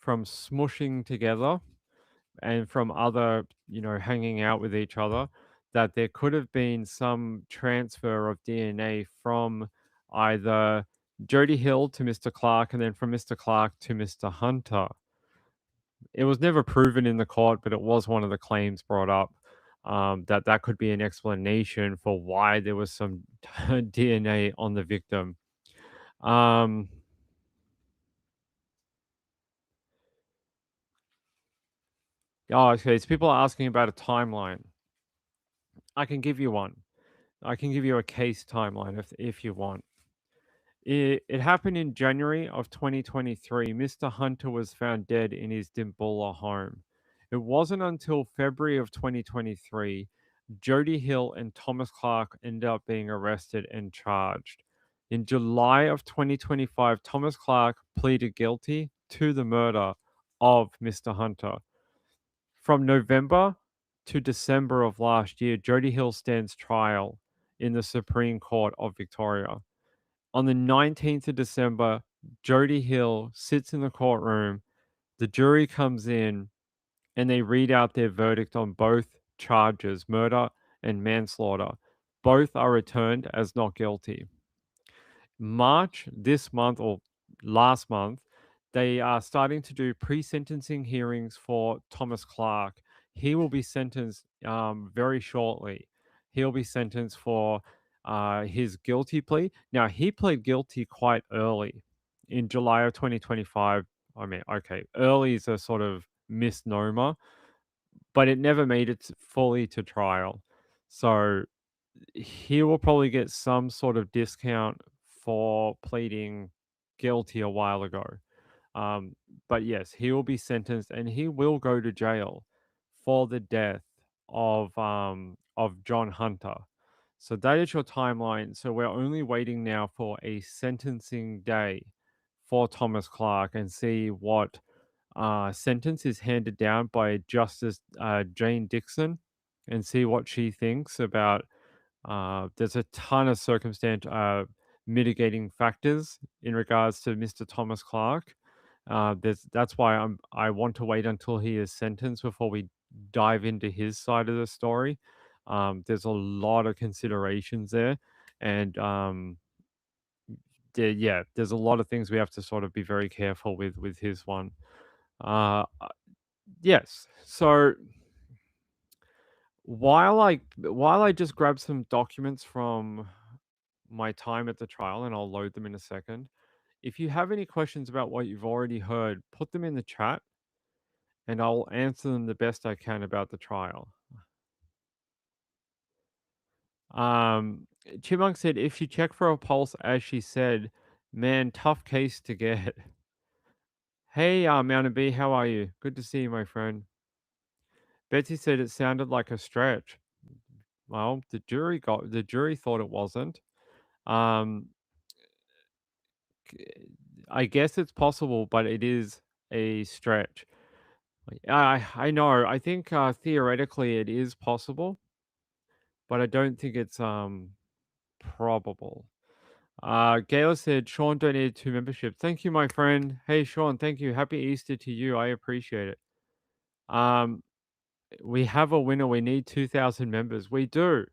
from smushing together and from other, hanging out with each other, that there could have been some transfer of DNA from either Jody Hill to Mr. Clark and then from Mr. Clark to Mr. Hunter. It was never proven in the court, but it was one of the claims brought up, that that could be an explanation for why there was some DNA on the victim. Um, oh, okay. So people are asking about a timeline. I can give you one. I can give you a case timeline if you want. It happened in January of 2023. Mr. Hunter was found dead in his Dimboola home. It wasn't until February of 2023 Jody Hill and Thomas Clark ended up being arrested and charged. In July of 2025, Thomas Clark pleaded guilty to the murder of Mr. Hunter. From November to December of last year, Jodie Hill stands trial in the Supreme Court of Victoria. On the 19th of December, Jodie Hill sits in the courtroom. The jury comes in and they read out their verdict on both charges, murder and manslaughter. Both are returned as not guilty. March this month or last month, they are starting to do pre-sentencing hearings for Thomas Clark. He will be sentenced very shortly. He'll be sentenced for his guilty plea. Now, he pled guilty quite early in July of 2025. I mean, okay, early is a sort of misnomer, but it never made it fully to trial. So he will probably get some sort of discount for pleading guilty a while ago. Um, but yes, he will be sentenced and he will go to jail for the death of John Hunter. So that is your timeline. So we're only waiting now for a sentencing day for Thomas Clark and see what sentence is handed down by Justice Jane Dixon and see what she thinks about there's a ton of circumstance mitigating factors in regards to Mr. Thomas Clark. That's why I want to wait until he is sentenced before we dive into his side of the story. There's a lot of considerations there, and yeah, there's a lot of things we have to sort of be very careful with his one. Uh, yes, so while I just grab some documents from my time at the trial, and I'll load them in a second. If you have any questions about what you've already heard, put them in the chat and I'll answer them the best I can about the trial. Chipmunk said, if you check for a pulse, as she said, man, tough case to get. Hey, Mountain B, how are you? Good to see you, my friend. Betsy said it sounded like a stretch. Well, the jury thought it wasn't. Um, I guess it's possible, but it is a stretch. I know. I think theoretically it is possible, but I don't think it's probable. Gayla said Sean donated 2 memberships. Thank you, my friend. Hey Sean, thank you. Happy Easter to you. I appreciate it. Um, we have a winner. We need 2,000 members. We do.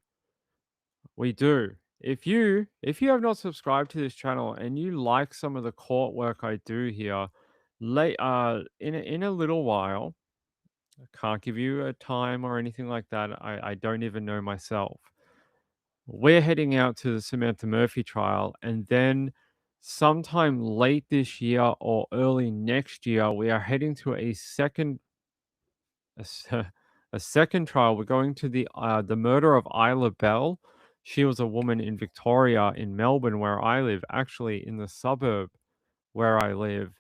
We do. If you have not subscribed to this channel and you like some of the court work I do here, in a little while, I can't give you a time or anything like that. I don't even know myself. We're heading out to the Samantha Murphy trial, and then sometime late this year or early next year, we are heading to a, s- a second trial. We're going to the murder of Isla Bell. She was a woman in Victoria, in Melbourne, where I live, actually in the suburb where I live.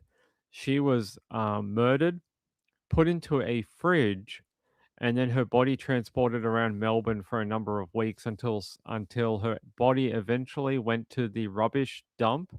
She was murdered, put into a fridge, and then her body transported around Melbourne for a number of weeks until her body eventually went to the rubbish dump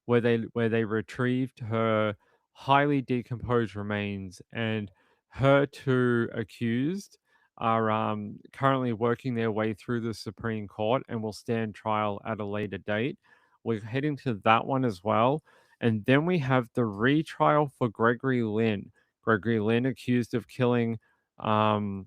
where they retrieved her highly decomposed remains, and her two accused are currently working their way through the Supreme Court and will stand trial at a later date. We're heading to that one as well. And then we have the retrial for Gregory Lynn. Gregory Lynn accused of killing um,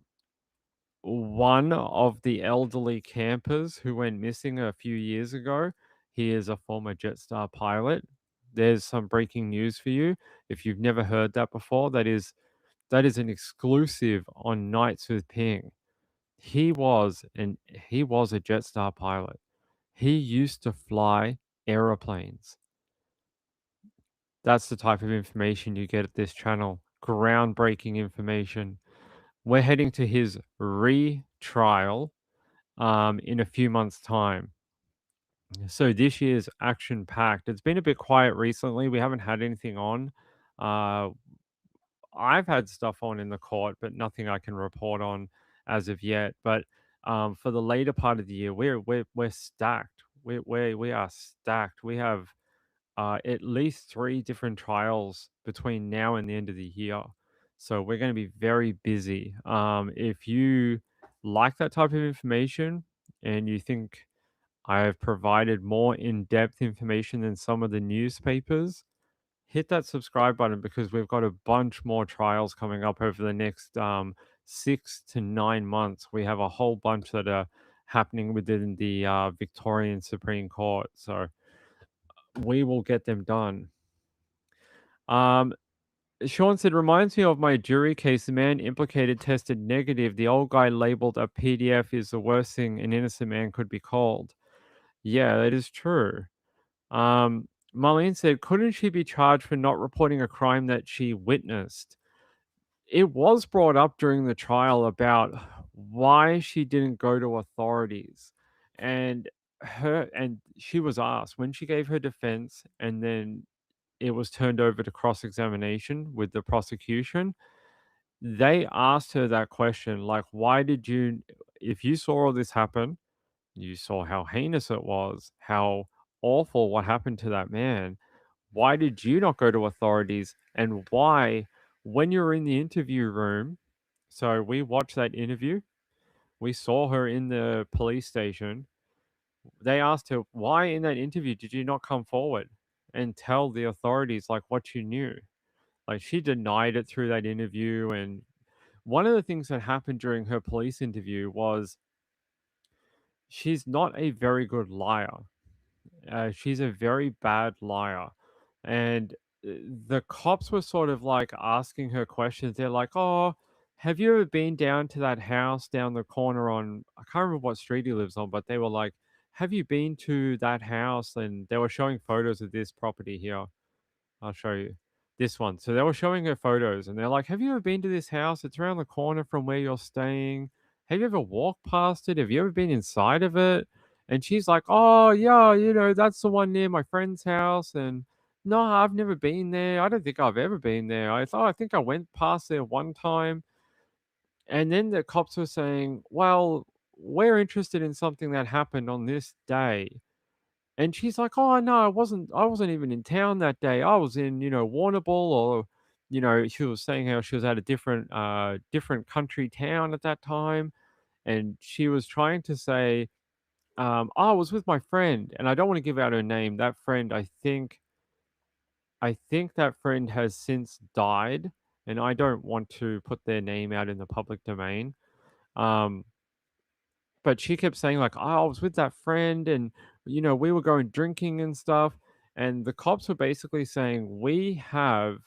one of the elderly campers who went missing a few years ago. He is a former Jetstar pilot. There's some breaking news for you. If you've never heard that before, that is an exclusive on Nights with Ping. He was an he was a Jetstar pilot. He used to fly aeroplanes. That's the type of information you get at this channel. Groundbreaking information. We're heading to his retrial in a few months' time. So this year's action packed. It's been a bit quiet recently. We haven't had anything on. Uh, I've had stuff on in the court, but nothing I can report on as of yet. But for the later part of the year, we're stacked. We are stacked. We have at least 3 different trials between now and the end of the year. So we're going to be very busy. If you like that type of information and you think I have provided more in depth information than some of the newspapers, hit that subscribe button because we've got a bunch more trials coming up over the next 6 to 9 months. We have a whole bunch that are happening within the Victorian Supreme Court. So we will get them done. Um, Sean said, reminds me of my jury case. The man implicated tested negative. The old guy labeled a PDF is the worst thing an innocent man could be called. Yeah, that is true. Marlene said, couldn't she be charged for not reporting a crime that she witnessed? It was brought up during the trial about why she didn't go to authorities. And she was asked when she gave her defense, and then it was turned over to cross-examination with the prosecution. They asked her that question, like, why did you, if you saw all this happen, you saw how heinous it was, how awful what happened to that man. Why did you not go to authorities? And why, when you were in the interview room, so we watched that interview, we saw her in the police station. They asked her, why in that interview did you not come forward and tell the authorities like what you knew? Like she denied it through that interview. And one of the things that happened during her police interview was she's not a very good liar. She's a very bad liar. And the cops were sort of like asking her questions. They're like, oh, have you ever been down to that house down the corner on, I can't remember what street he lives on, but they were like, have you been to that house? And they were showing photos of this property here. I'll show you this one. So they were showing her photos and they're like, have you ever been to this house? It's around the corner from where you're staying. Have you ever walked past it? Have you ever been inside of it? And she's like, oh, yeah, that's the one near my friend's house. And no, I've never been there. I don't think I've ever been there. I think I went past there one time. And then the cops were saying, well, we're interested in something that happened on this day. And she's like, "Oh, no, I wasn't even in town that day. I was in, Warrnambool," or, she was saying how she was at a different country town at that time, and she was trying to say, "Oh, I was with my friend," and I don't wanna give out her name. That friend, I think that friend has since died, and I don't want to put their name out in the public domain. Um But she kept saying like, "Oh, I was with that friend and, we were going drinking and stuff." And the cops were basically saying, "We have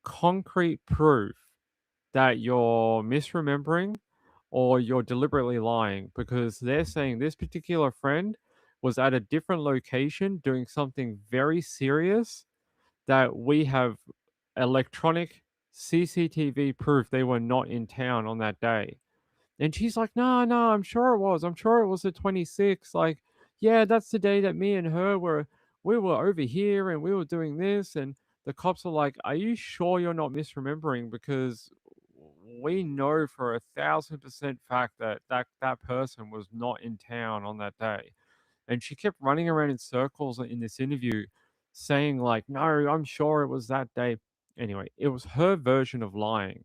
concrete proof that you're misremembering or you're deliberately lying," because they're saying this particular friend was at a different location doing something very serious that we have electronic CCTV proof they were not in town on that day. And she's like, "No, no, I'm sure it was. I'm sure it was the 26th. Like, yeah, that's the day that me and her we were over here and we were doing this." And the cops are like, "Are you sure you're not misremembering? Because we know for 1,000% fact that that person was not in town on that day." And she kept running around in circles in this interview saying like, "No, I'm sure it was that day." Anyway, it was her version of lying.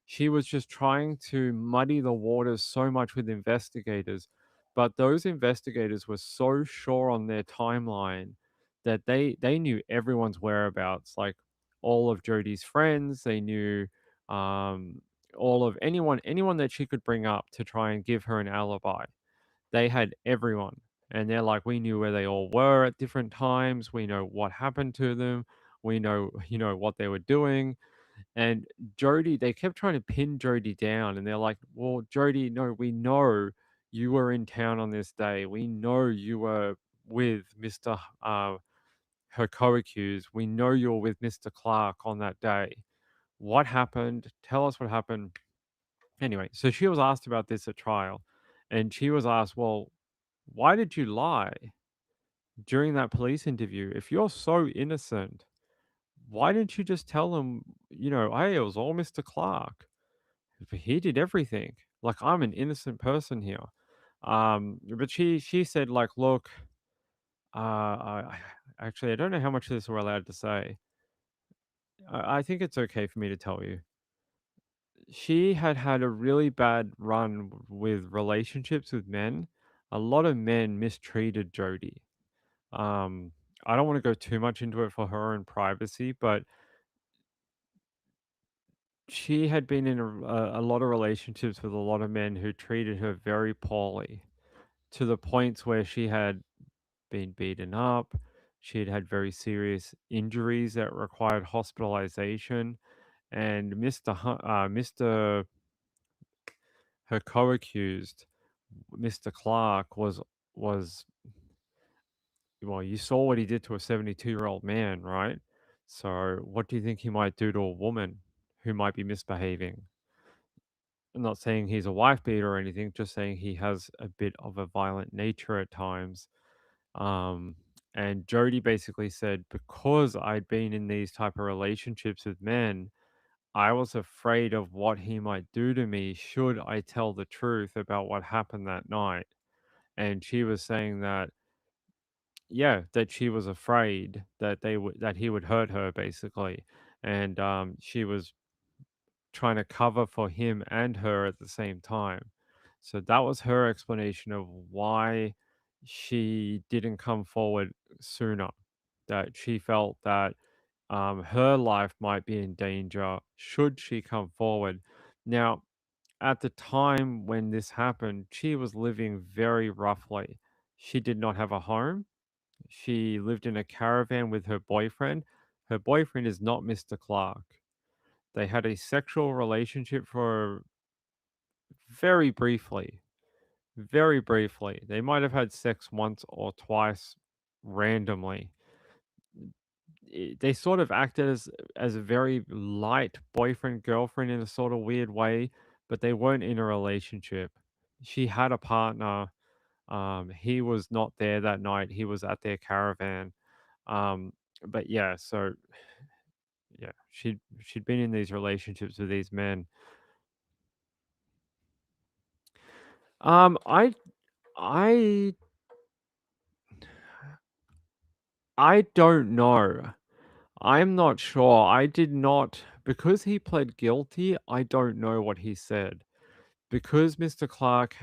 She was just trying to muddy the waters so much with investigators, but those investigators were so sure on their timeline that they knew everyone's whereabouts, like all of Jodie's friends. They knew um, all of anyone that she could bring up to try and give her an alibi. They had everyone, and they're like, "We knew where they all were at different times. We know what happened to them. We know, what they were doing." And Jodie, they kept trying to pin Jodie down, and they're like, "Well, Jodie, no, we know you were in town on this day. We know you were with Mr. Her co-accused. We know you were with Mr. Clark on that day. What happened? Tell us what happened." Anyway, so she was asked about this at trial, and she was asked, "Well, why did you lie during that police interview? If you're so innocent, why didn't you just tell them, hey, it was all Mr. Clark. He did everything. Like I'm an innocent person here." But she said like, "Look, actually I don't know how much of this we're allowed to say. I think it's okay for me to tell you." she had had a really bad run with relationships with men. A lot of men mistreated Jodie. Um, I don't want to go too much into it for her own privacy, but she had been in a lot of relationships with a lot of men who treated her very poorly to the points where she had been beaten up. She had had very serious injuries that required hospitalization. And Mr. her co-accused, Mr. Clark, was well, you saw what he did to a 72-year-old man, right? So what do you think he might do to a woman who might be misbehaving? I'm not saying he's a wife beater or anything, just saying he has a bit of a violent nature at times. Um, and Jody basically said, because I'd been in these type of relationships with men, I was afraid of what he might do to me should I tell the truth about what happened that night. And she was saying that, yeah, that she was afraid that that he would hurt her basically. And she was trying to cover for him and her at the same time. So that was her explanation of why she didn't come forward sooner. That she felt that her life might be in danger should she come forward. Now, at the time when this happened, she was living very roughly. She did not have a home. She lived in a caravan with her boyfriend. Her boyfriend is not Mr. Clark. They had a sexual relationship for very briefly. Very briefly. They might have had sex once or twice randomly. They sort of acted as a very light boyfriend girlfriend in a sort of weird way, but they weren't in a relationship. She had a partner. He was not there that night. He was at their caravan. Um, but yeah, so yeah, she'd been in these relationships with these men. Um, I I I don't know. I'm not sure. I did not because he pled guilty, I don't know what he said. Because Mr. Clark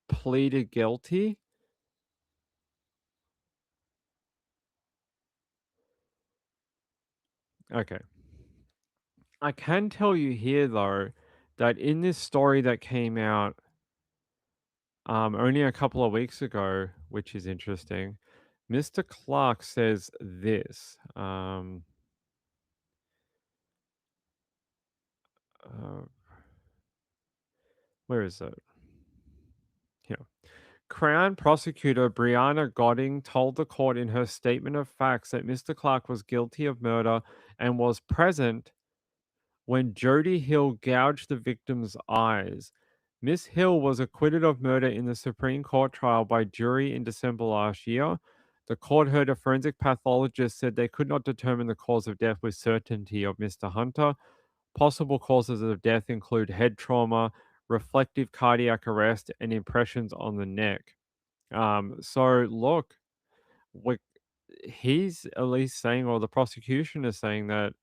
pleaded guilty. Okay. I can tell you here though that in this story that came out only a couple of weeks ago, which is interesting, Mr. Clark says this. Uh, where is it? Here. Crown prosecutor Brianna Godding told the court in her statement of facts that Mr. Clark was guilty of murder and was present when Jody Hill gouged the victim's eyes. Miss Hill was acquitted of murder in the Supreme Court trial by jury in December last year. The court heard a forensic pathologist said they could not determine the cause of death with certainty of Mr. Hunter. Possible causes of death include head trauma, reflective cardiac arrest, and impressions on the neck. So look, we he's at least saying, or the prosecution is saying that,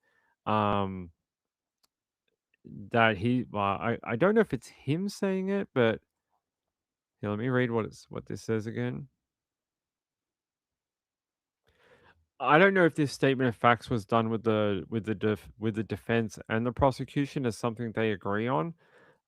um, that he. Well, I don't know if it's him saying it, but here, let me read what this says again. I don't know if this statement of facts was done with with the defense and the prosecution as something they agree on.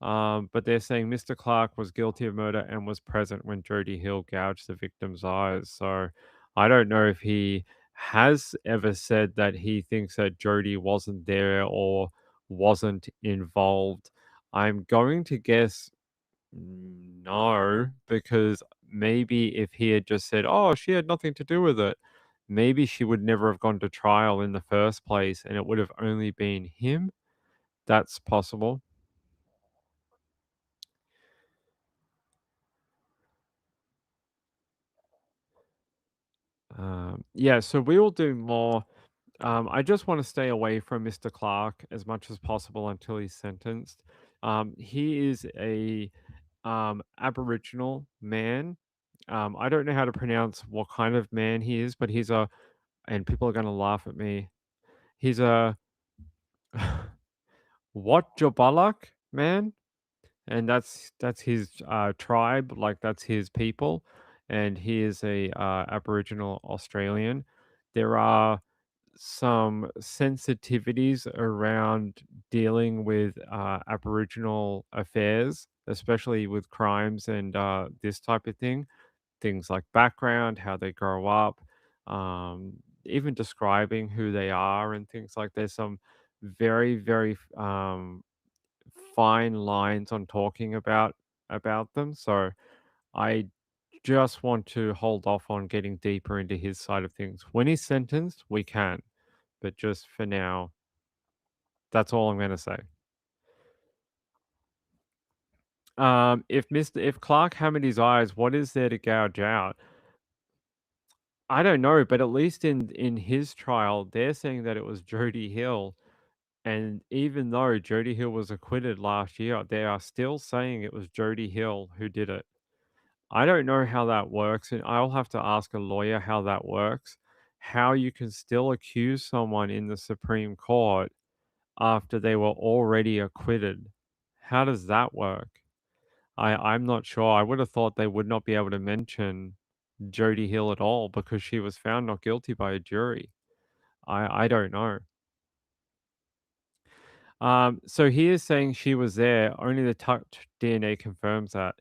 But they're saying Mr. Clark was guilty of murder and was present when Jody Hill gouged the victim's eyes. So I don't know if he has ever said that he thinks that Jody wasn't there or wasn't involved. I'm going to guess no, because maybe if he had just said, "Oh, she had nothing to do with it," maybe she would never have gone to trial in the first place and it would have only been him. That's possible. Yeah, so we will do more. I just want to stay away from Mr. Clark as much as possible until he's sentenced. He is a Aboriginal man. I don't know how to pronounce what kind of man he is, but he's a, and people are going to laugh at me. He's a, What Jobalak, man? And that's his tribe, like that's his people, and he is a Aboriginal Australian. There are some sensitivities around dealing with Aboriginal affairs, especially with crimes and this type of thing. Things like background, how they grow up, um, even describing who they are, and things like. There's some very, very fine lines on talking about them. So I just want to hold off on getting deeper into his side of things. When he's sentenced, we can, but just for now, that's all I'm gonna say. If Clark hammered his eyes, what is there to gouge out? I don't know, but at least in his trial, they're saying that it was Jody Hill, and even though Jody Hill was acquitted last year, they are still saying it was Jody Hill who did it. I don't know how that works, and I'll have to ask a lawyer how that works. How you can still accuse someone in the Supreme Court after they were already acquitted. How does that work? I'm not sure. I would have thought they would not be able to mention Jody Hill at all because she was found not guilty by a jury. I don't know. So he is saying she was there. Only the touch DNA confirms that.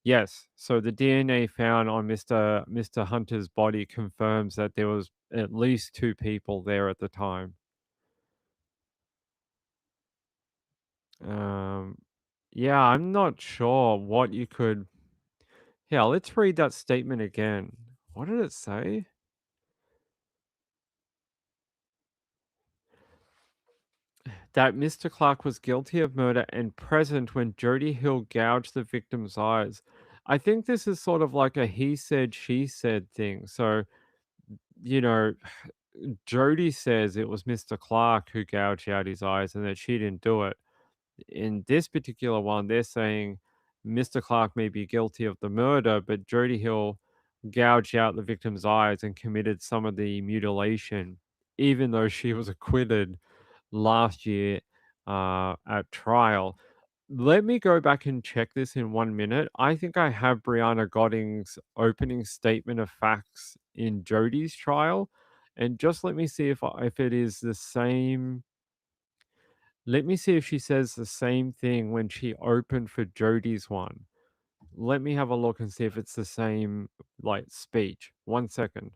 Yes. So the DNA found on Mr. Hunter's body confirms that there was at least two people there at the time. Um, yeah, I'm not sure what you could. Yeah, let's read that statement again. What did it say? That Mr. Clark was guilty of murder and present when Jody Hill gouged the victim's eyes. I think this is sort of like a he said, she said thing. So, you know, Jody says it was Mr. Clark who gouged out his eyes and that she didn't do it. In this particular one, they're saying Mr. Clark may be guilty of the murder, but Jody Hill gouged out the victim's eyes and committed some of the mutilation, even though she was acquitted last year at trial. Let me go back and check this in 1 minute. I think I have Brianna Godding's opening statement of facts in Jodie's trial, and just let me see if it is the same. Let me see if she says the same thing when she opened for Jodie's one. Let me have a look and see if it's the same like speech. 1 second.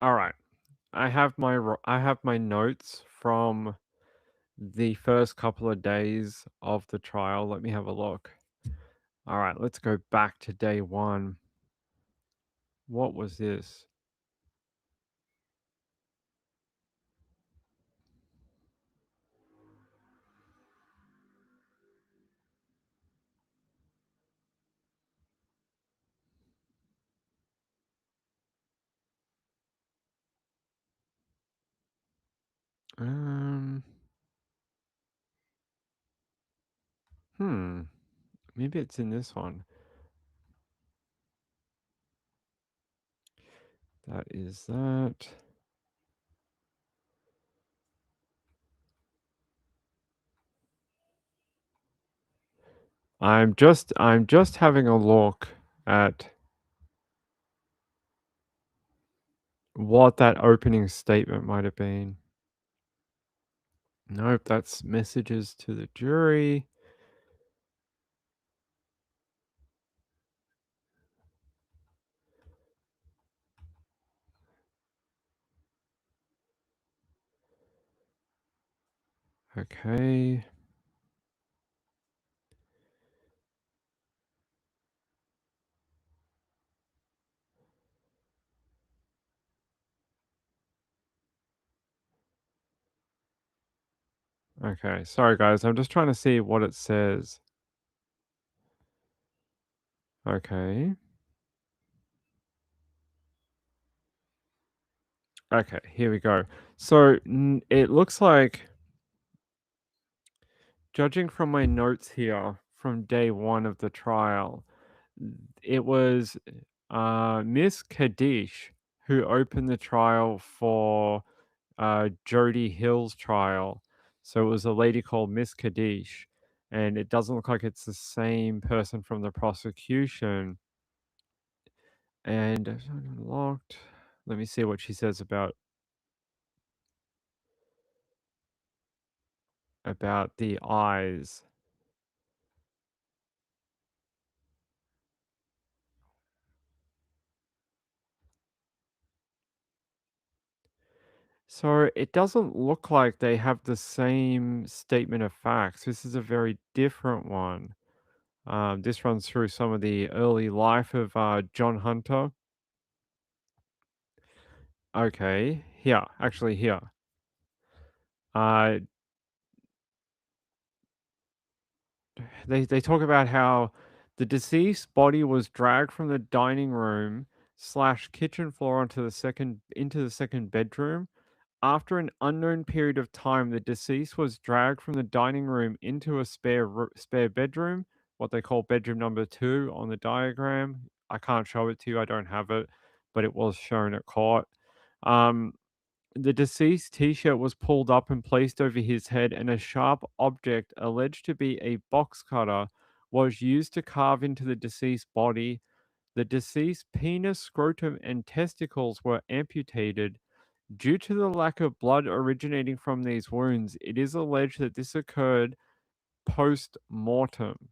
All right. I have my notes from the first couple of days of the trial. Let me have a look. All right, let's go back to day 1. What was this? Um, hmm, maybe it's in this one. That is that. I'm just having a look at what that opening statement might have been. Nope, that's messages to the jury. Okay. Okay. Sorry, guys. I'm just trying to see what it says. Okay. Okay. Here we go. So it looks like, judging from my notes here from day one of the trial, it was Miss Kadish who opened the trial for Jodie Hill's trial. So it was a lady called Miss Kadish, and it doesn't look like it's the same person from the prosecution. And unlocked. Let me see what she says about the eyes. So it doesn't look like they have the same statement of facts. This is a very different one. This runs through some of the early life of John Hunter. Okay, here, actually here. Uh, they talk about how the deceased body was dragged from the dining room slash kitchen floor onto the second into the second bedroom. After an unknown period of time, the deceased was dragged from the dining room into a spare bedroom, what they call bedroom number two on the diagram. I can't show it to you, I don't have it, but it was shown at court. Um, the deceased t-shirt was pulled up and placed over his head, and a sharp object alleged to be a box cutter was used to carve into the deceased body. The deceased penis, scrotum, and testicles were amputated. Due to the lack of blood originating from these wounds, it is alleged that this occurred post mortem.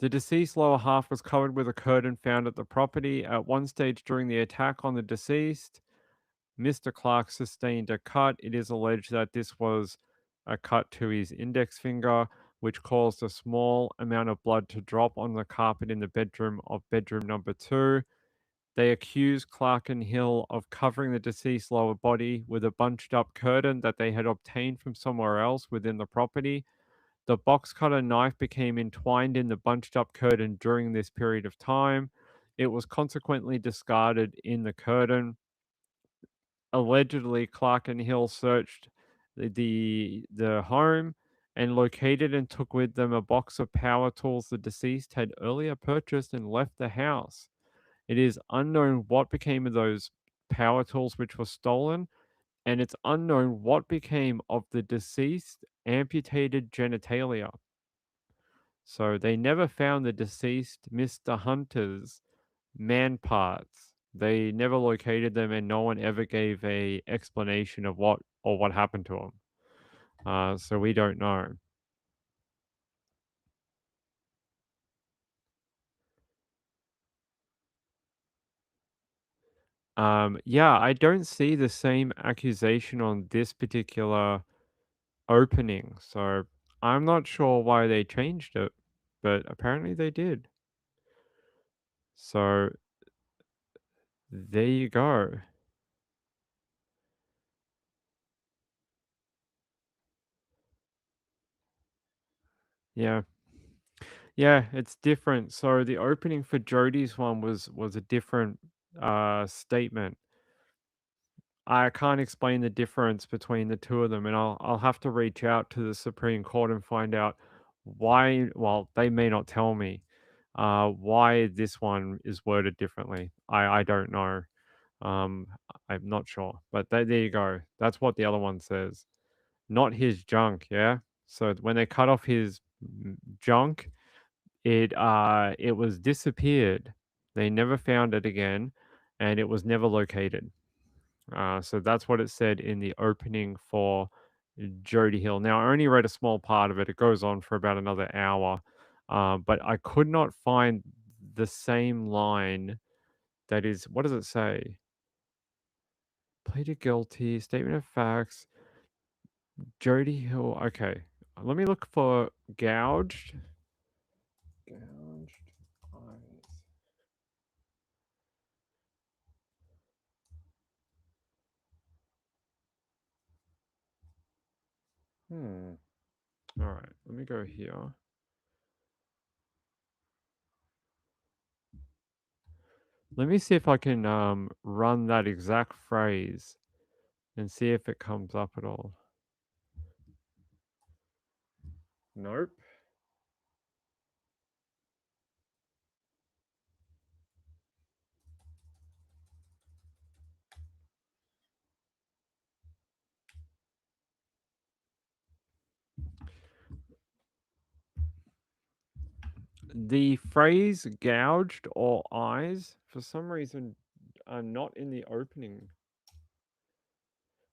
The deceased lower half was covered with a curtain found at the property. At one stage during the attack on the deceased, Mr. Clark sustained a cut. It is alleged that this was a cut to his index finger, which caused a small amount of blood to drop on the carpet in the bedroom of bedroom number two. They accused Clark and Hill of covering the deceased's lower body with a bunched up curtain that they had obtained from somewhere else within the property. The box cutter knife became entwined in the bunched up curtain during this period of time. It was consequently discarded in the curtain. Allegedly, Clark and Hill searched the home and located and took with them a box of power tools the deceased had earlier purchased and left the house. It is unknown what became of those power tools which were stolen, and it's unknown what became of the deceased amputated genitalia. So they never found the deceased Mr. Hunter's man parts. They never located them, and no one ever gave a explanation of what happened to them. So we don't know. Yeah, I don't see the same accusation on this particular opening, so I'm not sure why they changed it, but apparently they did. So there you go. Yeah. Yeah, it's different. So the opening for Jodie's one was a different statement. I can't explain the difference between the two of them, and I'll have to reach out to the Supreme Court and find out why. Well, they may not tell me why this one is worded differently. I don't know. Um, I'm not sure, but there you go. That's what the other one says. Not his junk, yeah. So when they cut off his junk, it was disappeared. They never found it again, and it was never located. So that's what it said in the opening for Jody Hill. Now, I only read a small part of it. It goes on for about another hour, but I could not find the same line that is, what does it say? Pleaded guilty, statement of facts. Jodie Hill. Okay, let me look for gouged. Gouged eyes. Hmm. All right, let me go here. Let me see if I can run that exact phrase and see if it comes up at all. Nope. The phrase gouged or eyes, for some reason, are not in the opening.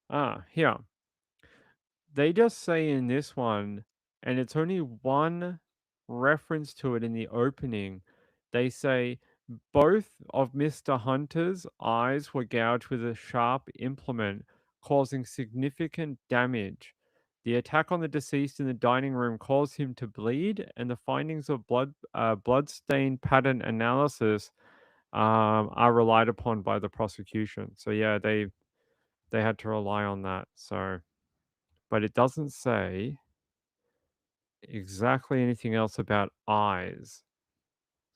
Ah, here. They just say in this one, and it's only one reference to it in the opening. They say both of Mr. Hunter's eyes were gouged with a sharp implement, causing significant damage. The attack on the deceased in the dining room caused him to bleed, and the findings of blood stain pattern analysis are relied upon by the prosecution. So yeah, they had to rely on that. So, but it doesn't say exactly anything else about eyes.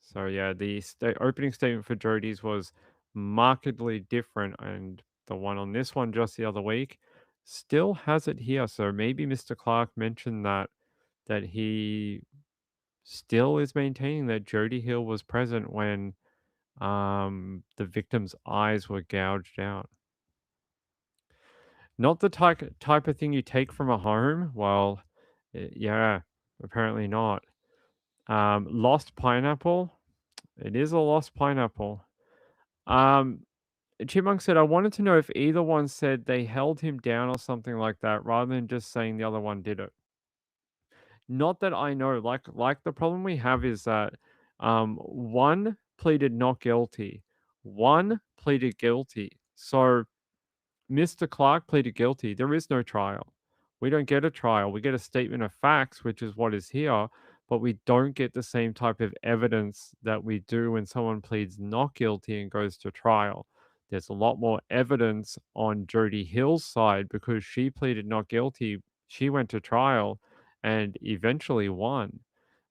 So yeah, the opening statement for Jodie's was markedly different, and the one on this one just the other week still has it here. So maybe Mr. Clark mentioned that he still is maintaining that Jodie Hill was present when the victim's eyes were gouged out. Not the type of thing you take from a home. Well, yeah, apparently not. Lost pineapple. It is a lost pineapple. Um, Chipmunk said, I wanted to know if either one said they held him down or something like that, rather than just saying the other one did it. Not that I know. Like the problem we have is that one pleaded not guilty, one pleaded guilty. So Mr. Clark pleaded guilty. There is no trial. We don't get a trial. We get a statement of facts, which is what is here, but we don't get the same type of evidence that we do when someone pleads not guilty and goes to trial. There's a lot more evidence on Jodie Hill's side because she pleaded not guilty. She went to trial and eventually won.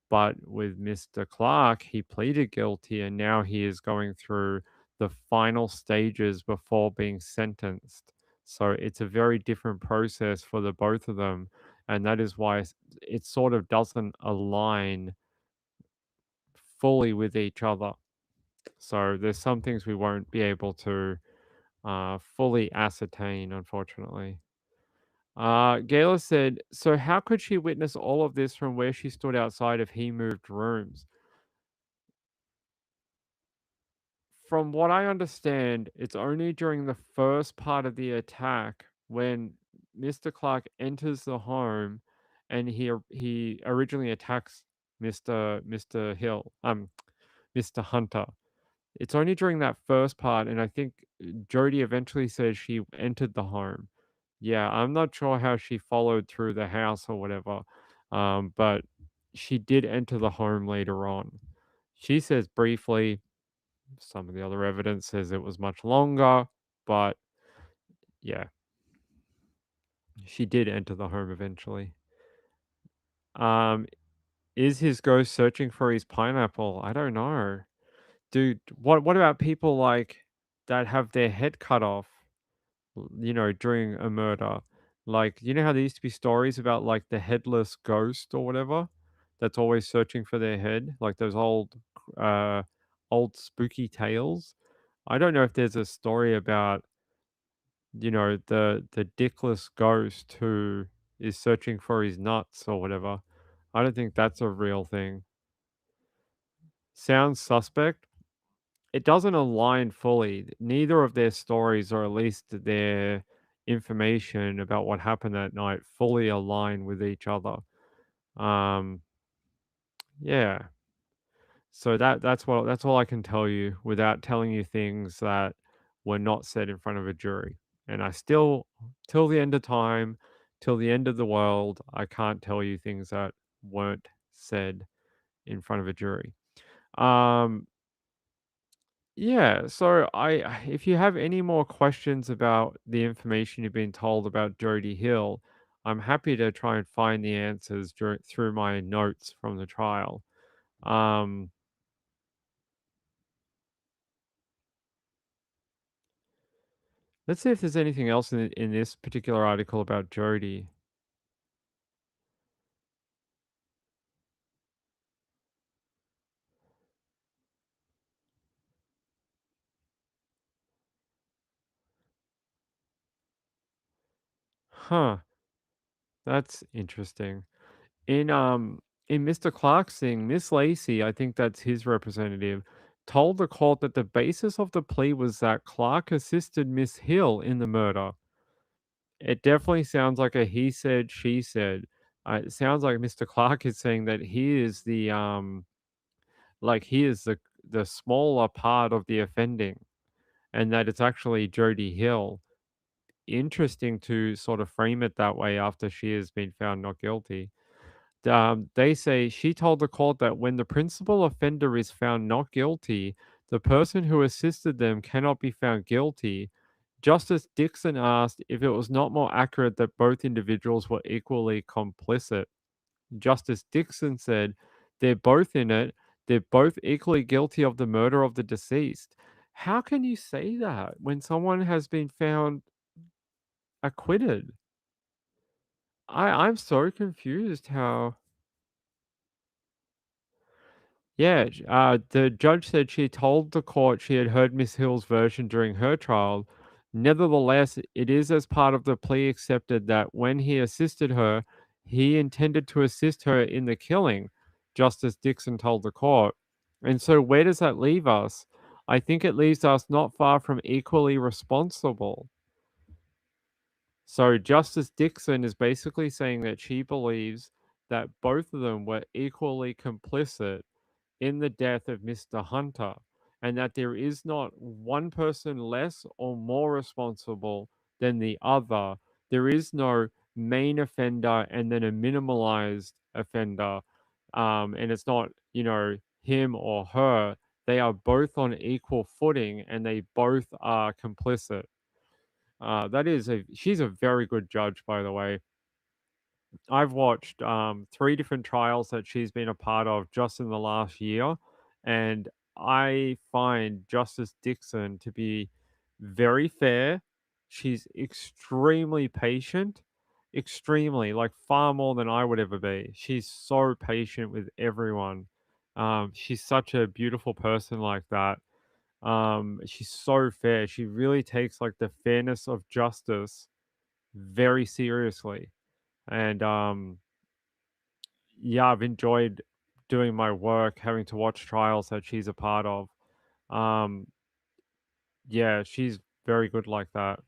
But with Mr. Clark, he pleaded guilty and now he is going through the final stages before being sentenced. So it's a very different process for the both of them. And that is why it sort of doesn't align fully with each other. So there's some things we won't be able to fully ascertain, unfortunately. Gayla said, so how could she witness all of this from where she stood outside if he moved rooms? From what I understand, it's only during the first part of the attack when Mr. Clark enters the home and he originally attacks Mr. Hill, Mr. Hunter. It's only during that first part, and I think Jodie eventually says she entered the home. Yeah, I'm not sure how she followed through the house or whatever, but she did enter the home later on. She says briefly, some of the other evidence says it was much longer, but yeah, she did enter the home eventually. Um, is his ghost searching for his pineapple? I don't know. Dude, what about people like that have their head cut off, during a murder? Like, you know how there used to be stories about like the headless ghost or whatever that's always searching for their head, like those uh old spooky tales? I don't know if there's a story about the dickless ghost who is searching for his nuts or whatever. I don't think that's a real thing. Sounds suspect. It doesn't align fully. Neither of their stories, or at least their information about what happened that night, fully align with each other. Um, yeah. So that's all I can tell you without telling you things that were not said in front of a jury. And I still, till the end of time, Till the end of the world, I can't tell you things that weren't said in front of a jury. Um, yeah, so if you have any more questions about the information you've been told about Jody Hill, I'm happy to try and find the answers through my notes from the trial. Um, let's see if there's anything else in this particular article about Jody. Huh, that's interesting. In in Mr. Clark's thing, Miss Lacey, I think that's his representative, told the court that the basis of the plea was that Clark assisted Miss Hill in the murder. It definitely sounds like a he said, she said. It sounds like Mr. Clark is saying that he is he is the smaller part of the offending, and that it's actually Jody Hill. Interesting to sort of frame it that way after she has been found not guilty. They say she told the court that when the principal offender is found not guilty, the person who assisted them cannot be found guilty. Justice Dixon asked if it was not more accurate that both individuals were equally complicit. Justice Dixon said, they're both in it. They're both equally guilty of the murder of the deceased. How can you say that when someone has been found acquitted? I'm so confused how. Yeah, the judge said she told the court she had heard Miss Hill's version during her trial. Nevertheless, it is as part of the plea accepted that when he assisted her, he intended to assist her in the killing, Justice Dixon told the court. And so, where does that leave us? I think it leaves us not far from equally responsible. So, Justice Dixon is basically saying that she believes that both of them were equally complicit in the death of Mr. Hunter, and that there is not one person less or more responsible than the other. There is no main offender and then a minimalized offender. And it's not, him or her. They are both on equal footing and they both are complicit. She's a very good judge, by the way. I've watched 3 different trials that she's been a part of just in the last year, and I find Justice Dixon to be very fair. She's extremely patient, extremely, like, far more than I would ever be. She's so patient with everyone. She's such a beautiful person like that. She's so fair. She really takes, like, the fairness of justice very seriously, and, yeah, I've enjoyed doing my work, having to watch trials that she's a part of. Um, yeah, she's very good like that.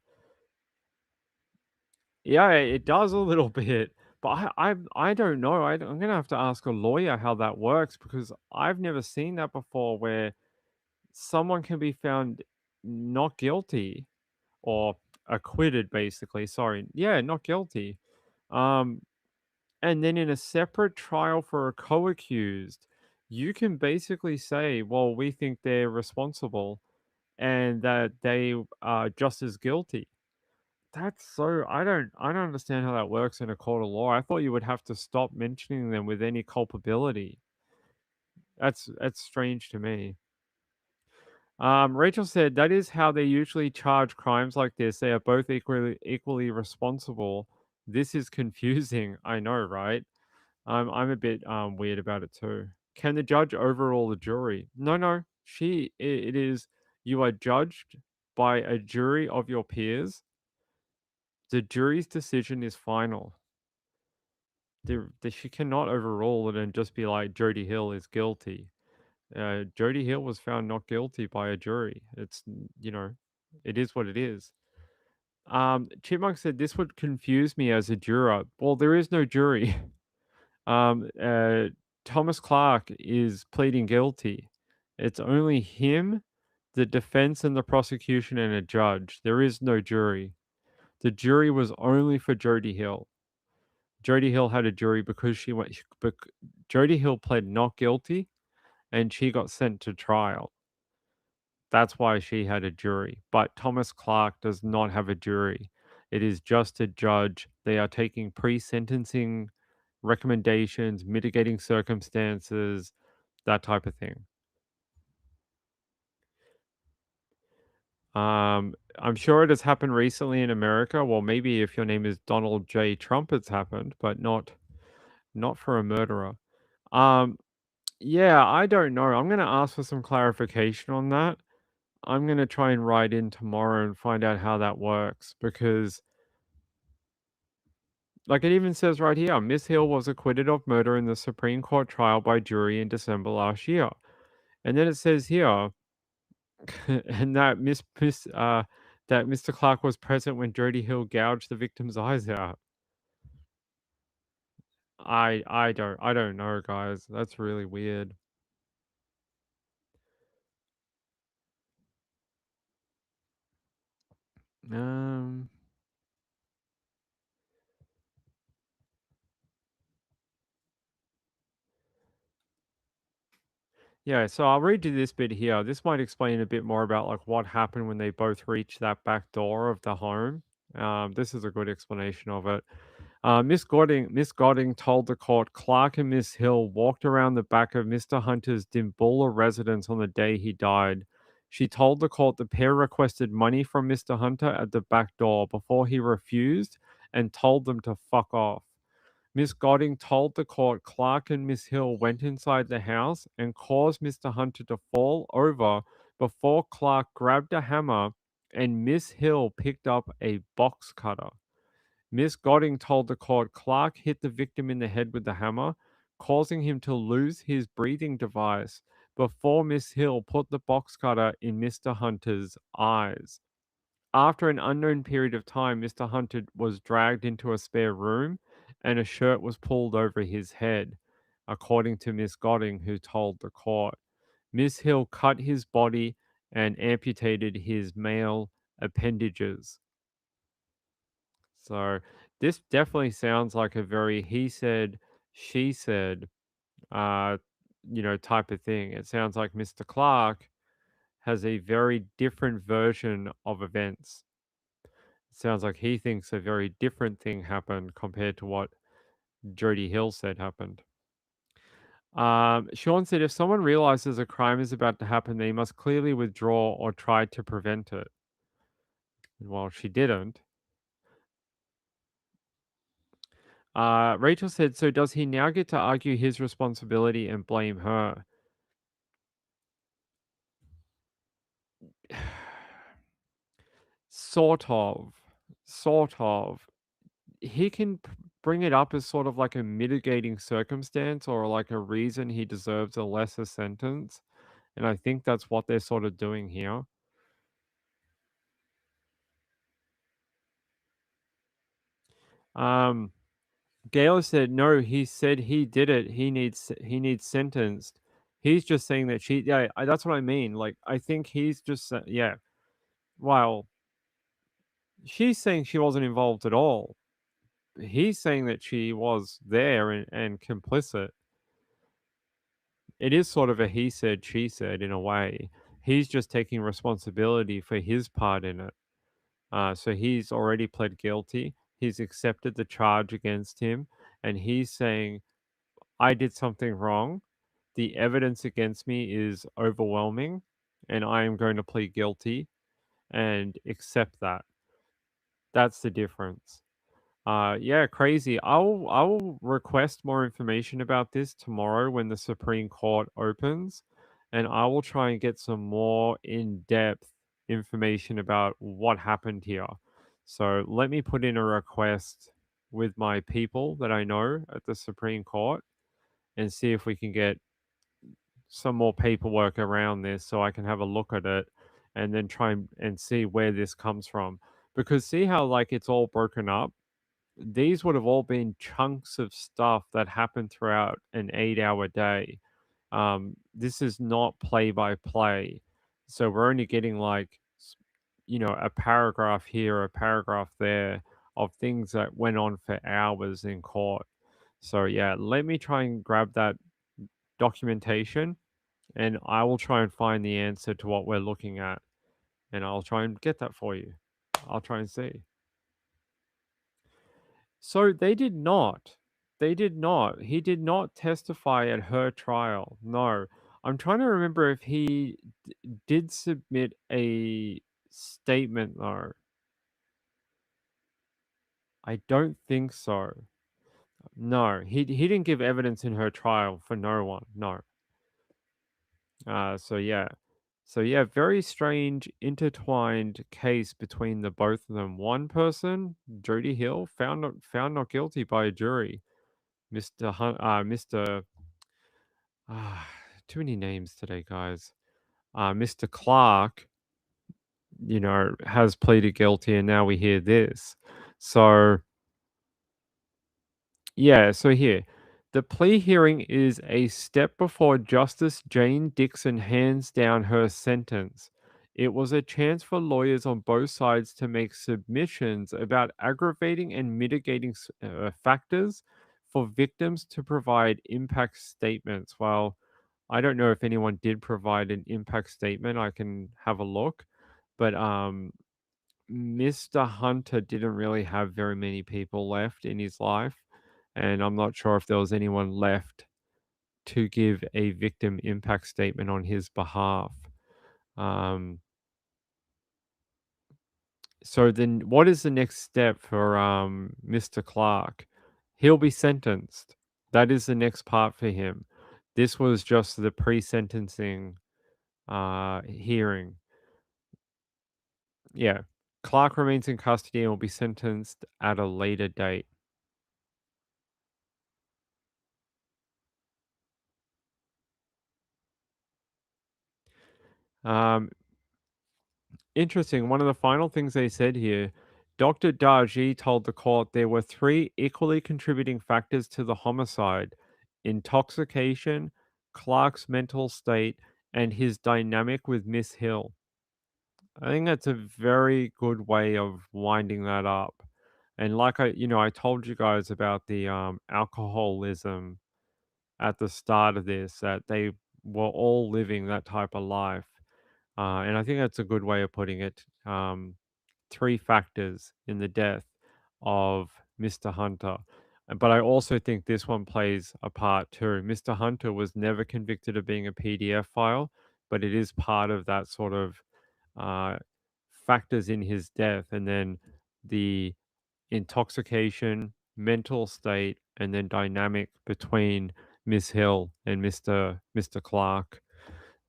Yeah, it does a little bit, but I don't know. I'm gonna have to ask a lawyer how that works because I've never seen that before, where someone can be found not guilty or acquitted, basically. Sorry, yeah, not guilty. Um, And then in a separate trial for a co-accused, you can basically say, well, we think they're responsible and that they are just as guilty. That's so I don't understand how that works in a court of law. I thought you would have to stop mentioning them with any culpability. That's strange to me. Rachel said that is how they usually charge crimes like this. They are both equally responsible. This is confusing. I know, right? I'm a bit weird about it too. Can the judge overrule the jury? No, no. It is you are judged by a jury of your peers. The jury's decision is final. She cannot overrule it and just be like Jody Hill is guilty. Jody Hill was found not guilty by a jury. It is what it is. Chipmunk said this would confuse me as a juror. Well, there is no jury. Um, uh, Thomas Clark is pleading guilty. It's only him, the defense, and the prosecution, and a judge. There is no jury. The jury was only for Jody Hill. Jodie Hill had a jury because Jodie Hill pled not guilty and she got sent to trial. That's why she had a jury. But Thomas Clark does not have a jury. It is just a judge. They are taking pre-sentencing recommendations, mitigating circumstances, that type of thing. I'm sure it has happened recently in America. Well, maybe if your name is Donald J. Trump, it's happened, but not for a murderer. Um, yeah, I don't know. I'm gonna ask for some clarification on that. I'm gonna try and write in tomorrow and find out how that works because, like, it even says right here, Miss Hill was acquitted of murder in the Supreme Court trial by jury in December last year. And then it says here, and that Mr. Clark was present when Jody Hill gouged the victim's eyes out. I don't know, guys. That's really weird. Um, yeah, so I'll read you this bit here. This might explain a bit more about like what happened when they both reached that back door of the home. This is a good explanation of it. Miss Godding told the court Clark and Miss Hill walked around the back of Mr. Hunter's Dimboola residence on the day he died. She told the court the pair requested money from Mr. Hunter at the back door before he refused and told them to fuck off. Miss Godding told the court Clark and Miss Hill went inside the house and caused Mr. Hunter to fall over before Clark grabbed a hammer and Miss Hill picked up a box cutter. Miss Godding told the court Clark hit the victim in the head with the hammer, causing him to lose his breathing device before Miss Hill put the box cutter in Mr. Hunter's eyes. After an unknown period of time, Mr. Hunter was dragged into a spare room and a shirt was pulled over his head, according to Miss Godding, who told the court. Miss Hill cut his body and amputated his male appendages. So this definitely sounds like a very he said, she said, uh, type of thing. It sounds like Mr. Clark has a very different version of events. It sounds like he thinks a very different thing happened compared to what Jody Hill said happened. Sean said if someone realizes a crime is about to happen, they must clearly withdraw or try to prevent it. Well, she didn't. Rachel said, so does he now get to argue his responsibility and blame her? Sort of. Sort of. He can bring it up as sort of like a mitigating circumstance or like a reason he deserves a lesser sentence. And I think that's what they're sort of doing here. Um, Gail said, no, he said he did it. He needs sentenced. He's just saying that yeah, that's what I mean. Like, I think he's just, yeah. Well, she's saying she wasn't involved at all. He's saying that she was there and complicit. It is sort of a he said, she said in a way. He's just taking responsibility for his part in it. So he's already pled guilty. He's accepted the charge against him. And he's saying, I did something wrong. The evidence against me is overwhelming. And I am going to plead guilty and accept that. That's the difference. Yeah, crazy. I'll request more information about this tomorrow when the Supreme Court opens, and I will try and get some more in-depth information about what happened here. So let me put in a request with my people that I know at the Supreme Court and see if we can get some more paperwork around this so I can have a look at it and then try and see where this comes from. Because see how like it's all broken up? These would have all been chunks of stuff that happened throughout an 8-hour day. This is not play by play. So we're only getting like, a paragraph here, a paragraph there of things that went on for hours in court. So yeah, let me try and grab that documentation, and I will try and find the answer to what we're looking at, and I'll try and get that for you. I'll try and see. So they did not. They did not. He did not testify at her trial. No. I'm trying to remember if he did submit a statement though. I don't think so. No, he didn't give evidence in her trial for no one. No. So yeah. So yeah, very strange intertwined case between the both of them. One person, Jodie Hill, found not guilty by a jury. Mr. Ah, too many names today, guys. Mr. Clark, has pleaded guilty, and now we hear this. So yeah, so here, the plea hearing is a step before Justice Jane Dixon hands down her sentence. It was a chance for lawyers on both sides to make submissions about aggravating and mitigating factors for victims to provide impact statements. Well, I don't know if anyone did provide an impact statement. I can have a look, but Mr. Hunter didn't really have very many people left in his life, and I'm not sure if there was anyone left to give a victim impact statement on his behalf. Um, so then, what is the next step for Mr. Clark? He'll be sentenced. That is the next part for him. This was just the pre-sentencing hearing. Yeah, Clark remains in custody and will be sentenced at a later date. Um, Interesting. One of the final things they said here, Dr. Darji told the court there were three equally contributing factors to the homicide: intoxication, Clark's mental state, and his dynamic with Miss Hill. I think that's a very good way of winding that up. And like I told you guys about the alcoholism at the start of this, that they were all living that type of life. And I think that's a good way of putting it. Three factors in the death of Mr. Hunter. But I also think this one plays a part too. Mr. Hunter was never convicted of being a PDF file, but it is part of that sort of uh, factors in his death. And then the intoxication, mental state, and then dynamic between Miss Hill and Mr. Clark.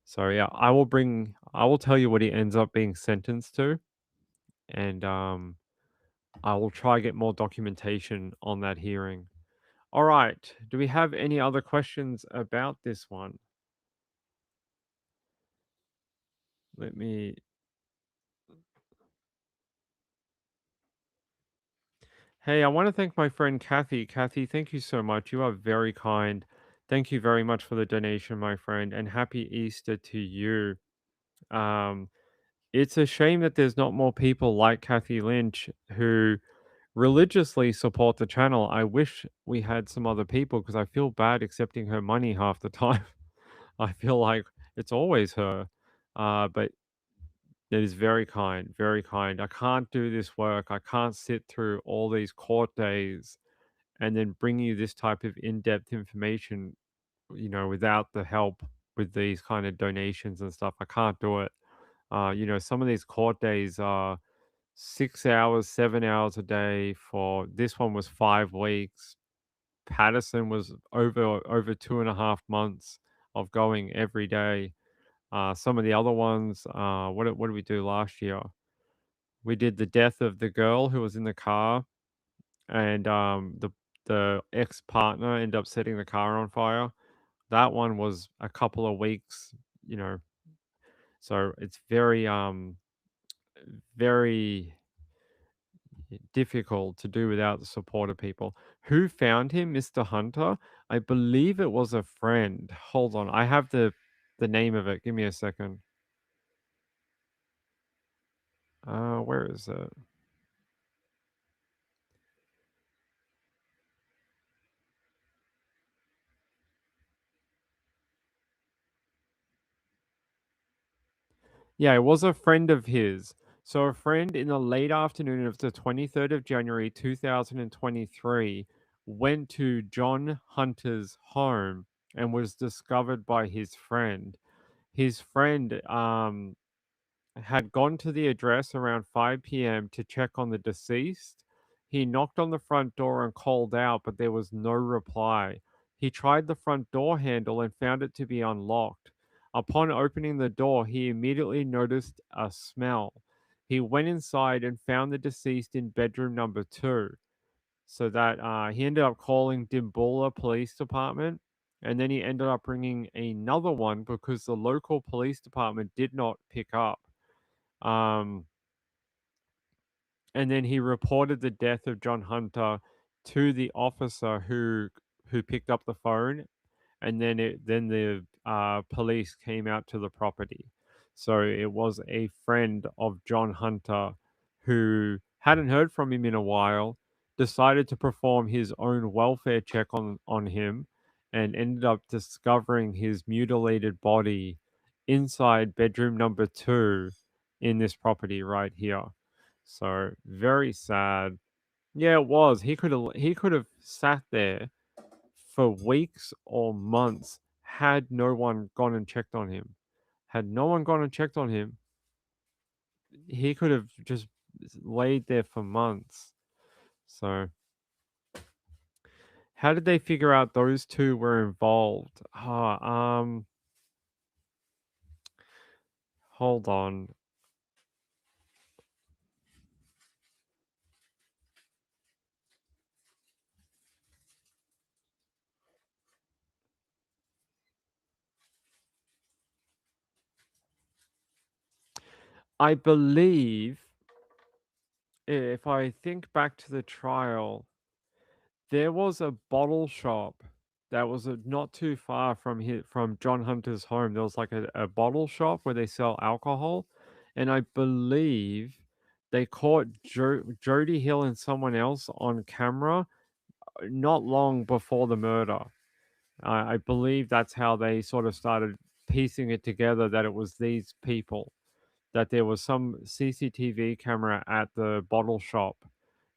So yeah, I will tell you what he ends up being sentenced to, and I will try get more documentation on that hearing. All right. Do we have any other questions about this one? Let me. Hey, I want to thank my friend Kathy. Kathy, thank you so much. You are very kind. Thank you very much for the donation, my friend, and happy Easter to you. Um, it's a shame that there's not more people like Kathy Lynch who religiously support the channel. I wish we had some other people because I feel bad accepting her money half the time. I feel like it's always her. But it is very kind, very kind. I can't do this work. I can't sit through all these court days and then bring you this type of in-depth information, without the help with these kind of donations and stuff. I can't do it. Some of these court days are 6 hours, 7 hours a day. For this one was 5 weeks. Patterson was over 2.5 months of going every day. Some of the other ones, what did we do last year? We did the death of the girl who was in the car, and the ex partner ended up setting the car on fire. That one was a couple of weeks, you know. So it's very difficult to do without the support of people. Who found him, Mr. Hunter? I believe it was a friend. Hold on, I have the name of it. Give me a second. Where is it? Yeah, it was a friend of his. So a friend in the late afternoon of the 23rd of January 2023 went to John Hunter's home and was discovered by his friend. His friend had gone to the address around 5 p.m. to check on the deceased. He knocked on the front door and called out, but there was no reply. He tried the front door handle and found it to be unlocked. Upon opening the door, he immediately noticed a smell. He went inside and found the deceased in bedroom number two. So that he ended up calling Dimboola Police Department, and then he ended up ringing another one because the local police department did not pick up. Um, and then he reported the death of John Hunter to the officer who picked up the phone, and then the police came out to the property. So it was a friend of John Hunter who hadn't heard from him in a while, decided to perform his own welfare check on him, and ended up discovering his mutilated body inside bedroom number two in this property right here. So very sad. Yeah, it was. He could have sat there for weeks or months had no one gone and checked on him. Had no one gone and checked on him, he could have just laid there for months. So, how did they figure out those two were involved? Hold on. I believe if I think back to the trial, there was a bottle shop that was not too far from John Hunter's home. There was like a bottle shop where they sell alcohol, and I believe they caught Jodie Hill and someone else on camera not long before the murder. I believe that's how they sort of started piecing it together that it was these people, that there was some CCTV camera at the bottle shop,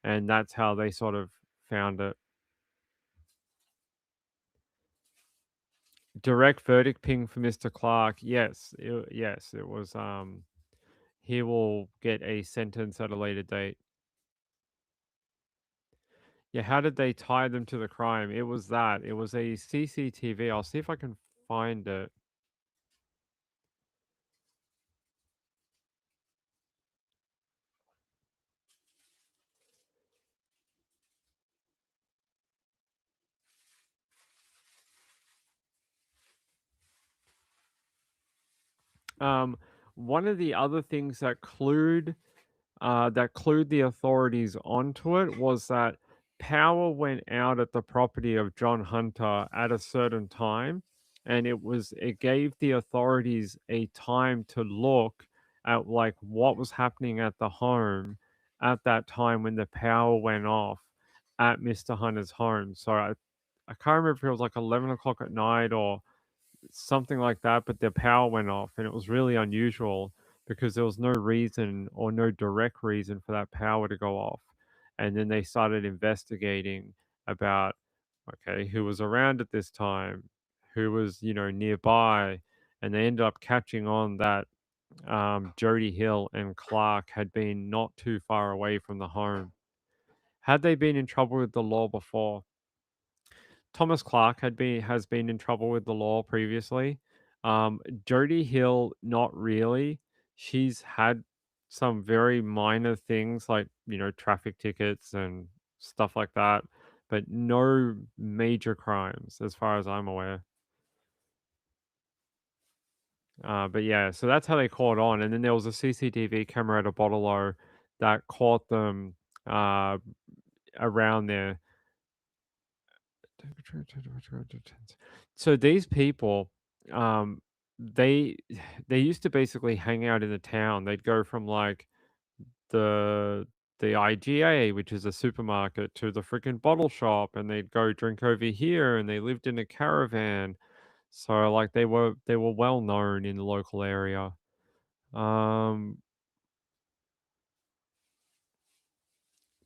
and that's how they sort of found it. Direct verdict ping for Mr. Clark. Yes, it was. He will get a sentence at a later date. Yeah, how did they tie them to the crime? It was that. It was a CCTV. I'll see if I can find it. Um, One of the other things that clued the authorities onto it was that power went out at the property of John Hunter at a certain time, and it gave the authorities a time to look at like what was happening at the home at that time when the power went off at Mr. Hunter's home. So I can't remember if it was like 11 o'clock at night or something like that, but their power went off, and it was really unusual because there was no reason or no direct reason for that power to go off. And then they started investigating about, okay, who was around at this time, who was, nearby, and they ended up catching on that Jody Hill and Clark had been not too far away from the home. Had they been in trouble with the law before? Thomas Clark has been in trouble with the law previously. Jodie Hill, not really. She's had some very minor things like traffic tickets and stuff like that, but no major crimes as far as I'm aware. But yeah, so that's how they caught on, and then there was a CCTV camera at a bottle o that caught them uh, around there. So these people, they they used to basically hang out in the town. They'd go from like the the IGA, which is a supermarket, to the freaking bottle shop, and they'd go drink over here, and they lived in a caravan. So like they were well known in the local area. Um,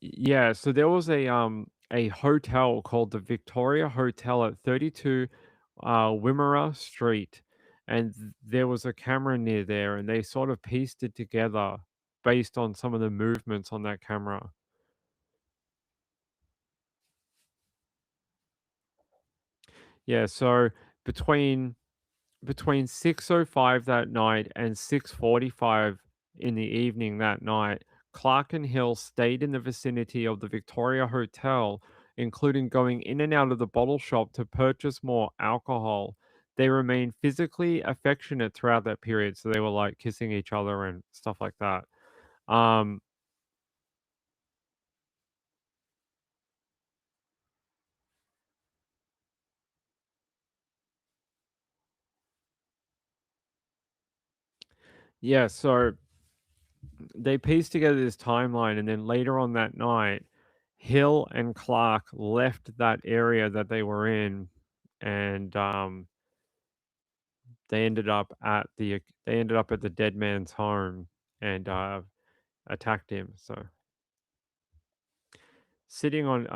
yeah, so there was a hotel called the Victoria Hotel at 32 Wimmera Street, and there was a camera near there, and they sort of pieced it together based on some of the movements on that camera. Yeah, so between 6:05 that night and 6:45 in the evening that night, Clark and Hill stayed in the vicinity of the Victoria Hotel, including going in and out of the bottle shop to purchase more alcohol. They remained physically affectionate throughout that period, so they were like kissing each other and stuff like that. Um, yeah, so they pieced together this timeline, and then later on that night, Hill and Clark left that area that they were in, and they ended up at the dead man's home and attacked him. So sitting on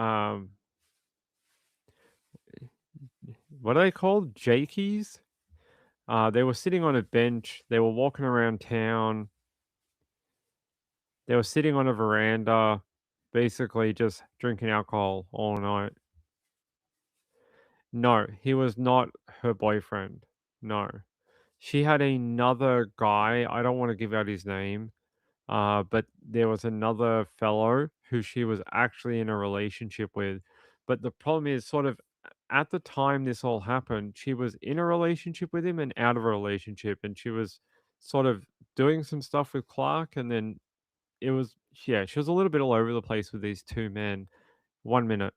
what are they called? Jakies? They were sitting on a bench. They were walking around town. They were sitting on a veranda, basically just drinking alcohol all night. No, he was not her boyfriend. No. She had another guy, I don't wanna give out his name, but there was another fellow who she was actually in a relationship with, but the problem is sort of at the time this all happened, she was in a relationship with him and out of a relationship, and she was sort of doing some stuff with Clark, and then it was yeah, she was a little bit all over the place with these 2 men. 1 minute.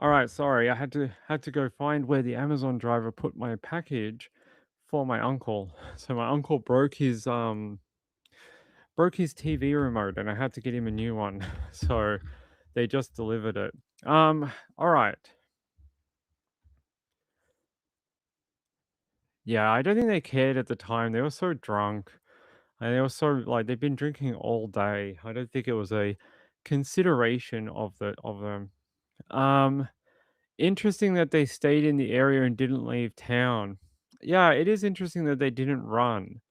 Alright, sorry, I had to go find where the Amazon driver put my package for my uncle. So my uncle broke his TV remote and I had to get him a new one. So they just delivered it. Alright. Yeah, I don't think they cared at the time. They were so drunk and they were so like they've been drinking all day. I don't think it was a consideration of them. Um Interesting that they stayed in the area and didn't leave town. Yeah, it is interesting that they didn't run.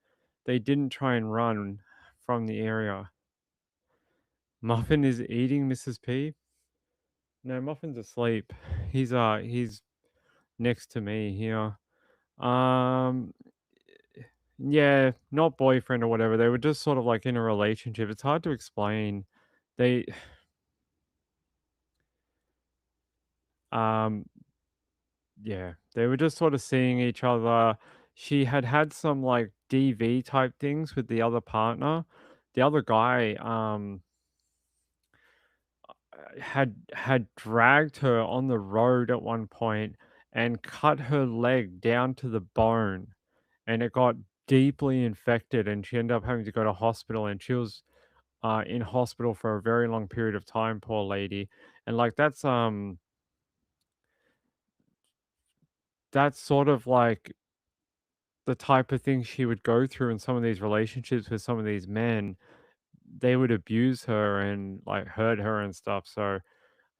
They didn't try and run from the area. Muffin is eating Mrs. P. No, Muffin's asleep. He's next to me here. Um Yeah, not boyfriend or whatever. They were just sort of like in a relationship. It's hard to explain. They, um, yeah, they were just sort of seeing each other. She had had some like DV type things with the other partner. The other guy, had dragged her on the road at one point and cut her leg down to the bone, and it got deeply infected, and she ended up having to go to hospital, and she was in hospital for a very long period of time, poor lady. And like that's sort of like the type of thing she would go through in some of these relationships with some of these men. They would abuse her and like hurt her and stuff.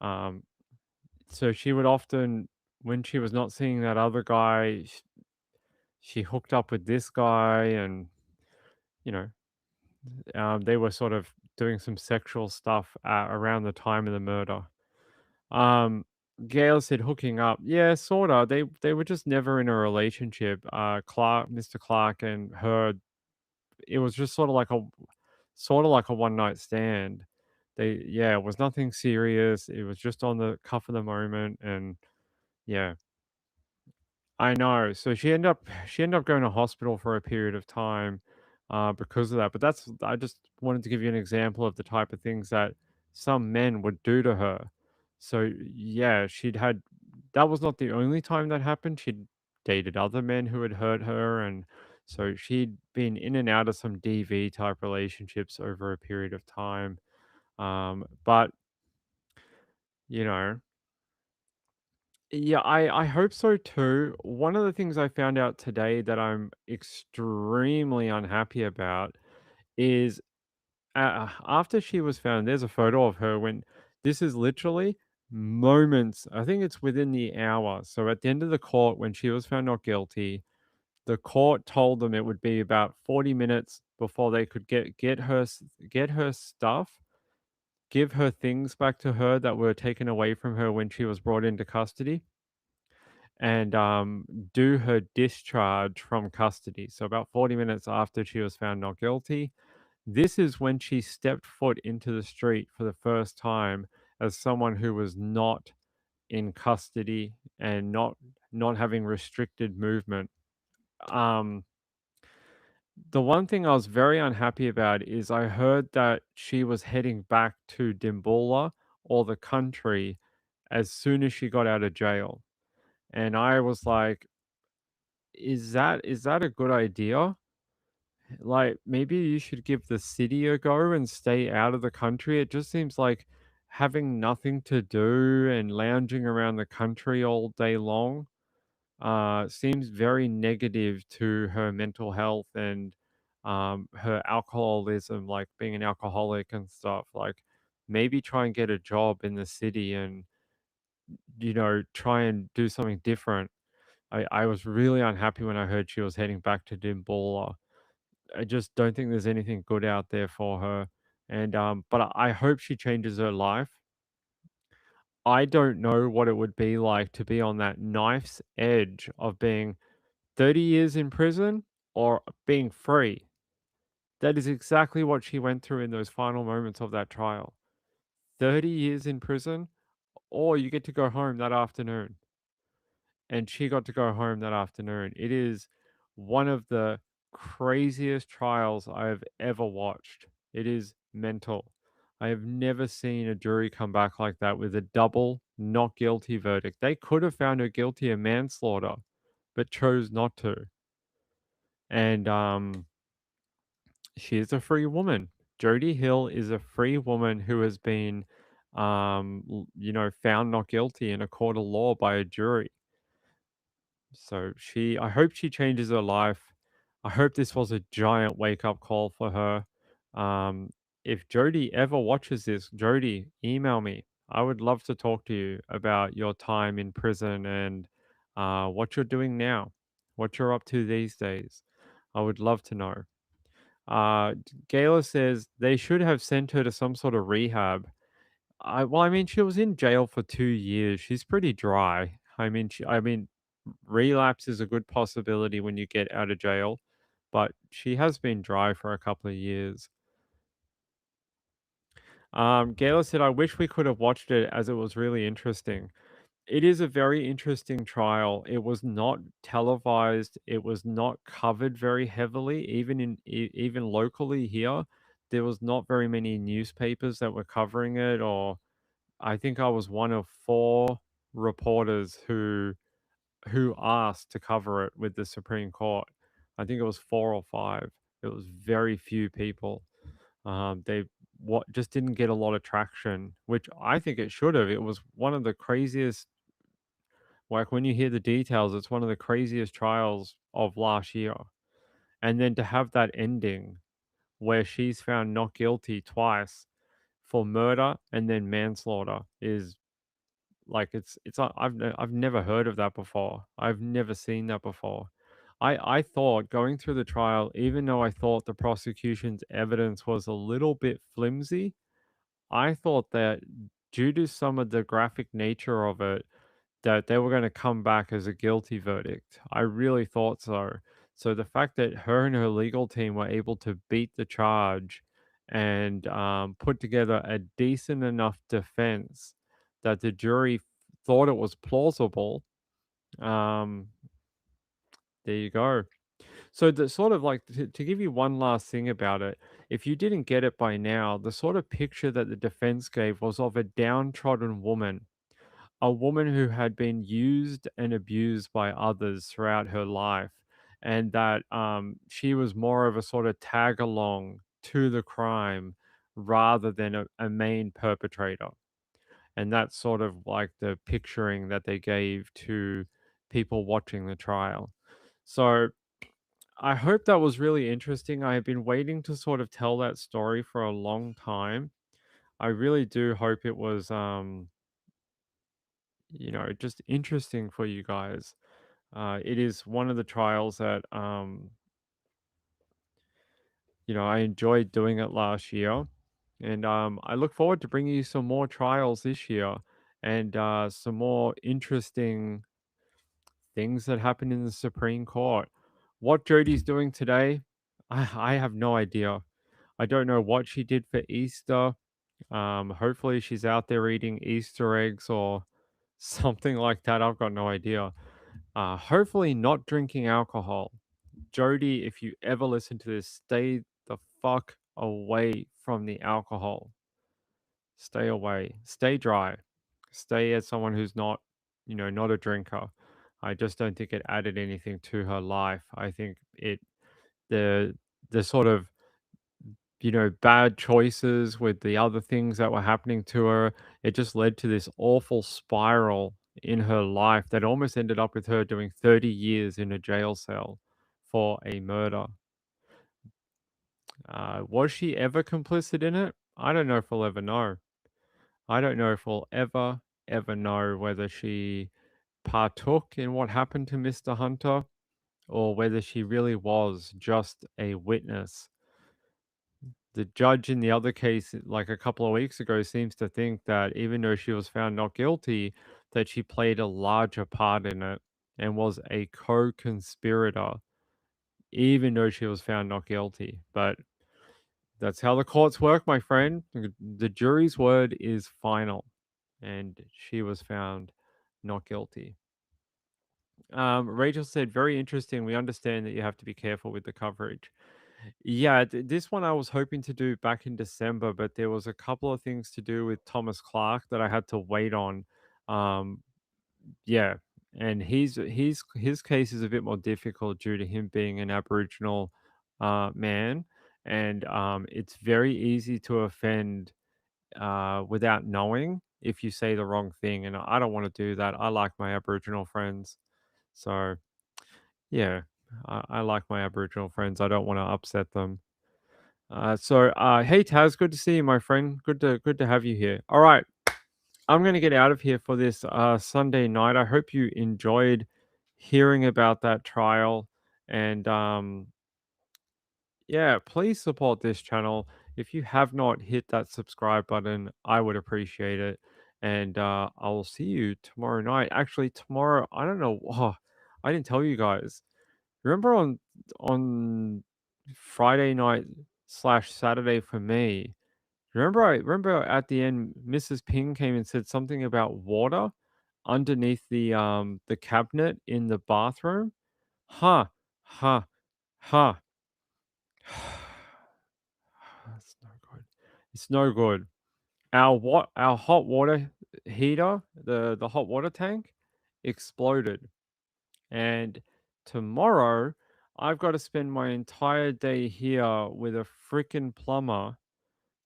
Um so she would often, when she was not seeing that other guy, she hooked up with this guy, and you know, they were sort of doing some sexual stuff around the time of the murder. Um, Gail said hooking up. Yeah, sorta. They were just never in a relationship. Mr. Clark and her, it was just sort of like a one night stand. Yeah, it was nothing serious. It was just on the cuff of the moment, and yeah, I know. So she ended up going to hospital for a period of time, because of that. But I just wanted to give you an example of the type of things that some men would do to her. So yeah, that was not the only time that happened. She'd dated other men who had hurt her, and so she'd been in and out of some DV type relationships over a period of time. But you know, yeah, I hope so too. One of the things I found out today that I'm extremely unhappy about is, after she was found, there's a photo of her when this is literally moments. I think it's within the hour. So at the end of the court, when she was found not guilty, the court told them it would be about 40 minutes before they could get her stuff, give her things back to her that were taken away from her when she was brought into custody, and do her discharge from custody. So, about 40 minutes after she was found not guilty, this is when she stepped foot into the street for the first time as someone who was not in custody and not having restricted movement. Um, the one thing I was very unhappy about is I heard that she was heading back to Dimboola or the country as soon as she got out of jail. And I was like, is that a good idea? Like, maybe you should give the city a go and stay out of the country. It just seems like having nothing to do and lounging around the country all day long seems very negative to her mental health and her alcoholism, like being an alcoholic and stuff. Like, maybe try and get a job in the city and, try and do something different. I was really unhappy when I heard she was heading back to Dimboola. I just don't think there's anything good out there for her, and, but I hope she changes her life. I don't know what it would be like to be on that knife's edge of being 30 years in prison or being free. That is exactly what she went through in those final moments of that trial. 30 years in prison, or you get to go home that afternoon. And she got to go home that afternoon. It is one of the craziest trials I have ever watched. It is mental. I have never seen a jury come back like that with a double not guilty verdict. They could have found her guilty of manslaughter, but chose not to. And she is a free woman. Jodie Hill is a free woman who has been, found not guilty in a court of law by a jury. So I hope she changes her life. I hope this was a giant wake up call for her. Um, if Jody ever watches this, Jody, email me. I would love to talk to you about your time in prison and what you're doing now, what you're up to these days. I would love to know. Gayla says they should have sent her to some sort of rehab. Well, I mean, she was in jail for 2 years. She's pretty dry. I mean, relapse is a good possibility when you get out of jail. but she has been dry for a couple of years. Gayla said, I wish we could have watched it as it was really interesting. It is a very interesting trial. It was not televised. It was not covered very heavily, even locally here. There was not very many newspapers that were covering it, or I think I was one of four reporters who asked to cover it with the Supreme Court. I think it was four or five. It was very few people. They what just didn't get a lot of traction, which I think it should have. It was one of the craziest. Like when you hear the details, it's one of the craziest trials of last year. And then to have that ending where she's found not guilty twice for murder and then manslaughter is like I've never heard of that before. I've never seen that before. I thought going through the trial, even though I thought the prosecution's evidence was a little bit flimsy, I thought that due to some of the graphic nature of it, that they were going to come back as a guilty verdict. I really thought so. So the fact that her and her legal team were able to beat the charge and put together a decent enough defense that the jury thought it was plausible. Um, there you go. So the sort of like to give you one last thing about it, if you didn't get it by now, the sort of picture that the defense gave was of a downtrodden woman, a woman who had been used and abused by others throughout her life, and that she was more of a sort of tag along to the crime rather than a main perpetrator. And that's sort of like the picturing that they gave to people watching the trial. So I hope that was really interesting. I have been waiting to sort of tell that story for a long time. I really do hope it was just interesting for you guys. It is one of the trials that I enjoyed doing it last year, and I look forward to bringing you some more trials this year and some more interesting things that happened in the Supreme Court. What Jodie's doing today, I have no idea. I don't know what she did for Easter. Hopefully she's out there eating Easter eggs or something like that. I've got no idea. Hopefully not drinking alcohol. Jodie, if you ever listen to this, stay the fuck away from the alcohol. Stay away. Stay dry. Stay as someone who's not a drinker. I just don't think it added anything to her life. I think the the sort of bad choices with the other things that were happening to her, it just led to this awful spiral in her life that almost ended up with her doing 30 years in a jail cell for a murder. Was she ever complicit in it? I don't know if we'll ever know. I don't know if we'll ever know whether she partook in what happened to Mr. Hunter or whether she really was just a witness. The judge in the other case, like a couple of weeks ago, seems to think that even though she was found not guilty, that she played a larger part in it and was a co-conspirator, even though she was found not guilty. But that's how the courts work, my friend. The jury's word is final, and she was found not guilty. Rachel said, very interesting. We understand that you have to be careful with the coverage. Yeah, this one I was hoping to do back in December, but there was a couple of things to do with Thomas Clark that I had to wait on. Um, yeah, and his case is a bit more difficult due to him being an Aboriginal man, and it's very easy to offend without knowing if you say the wrong thing, and I don't want to do that. I like my Aboriginal friends, so yeah, I like my Aboriginal friends. I don't want to upset them. Hey Taz, good to see you, my friend. Good to have you here. All right, I'm gonna get out of here for this Sunday night. I hope you enjoyed hearing about that trial, and yeah, please support this channel. If you have not hit that subscribe button, I would appreciate it. And I will see you tomorrow night. Actually, tomorrow, I don't know. Oh, I didn't tell you guys. Remember on Friday night slash Saturday for me, remember at the end, Mrs. Ping came and said something about water underneath the cabinet in the bathroom? Huh, huh, huh. That's no good. It's no good. Our hot water heater, the hot water tank exploded. And tomorrow I've got to spend my entire day here with a freaking plumber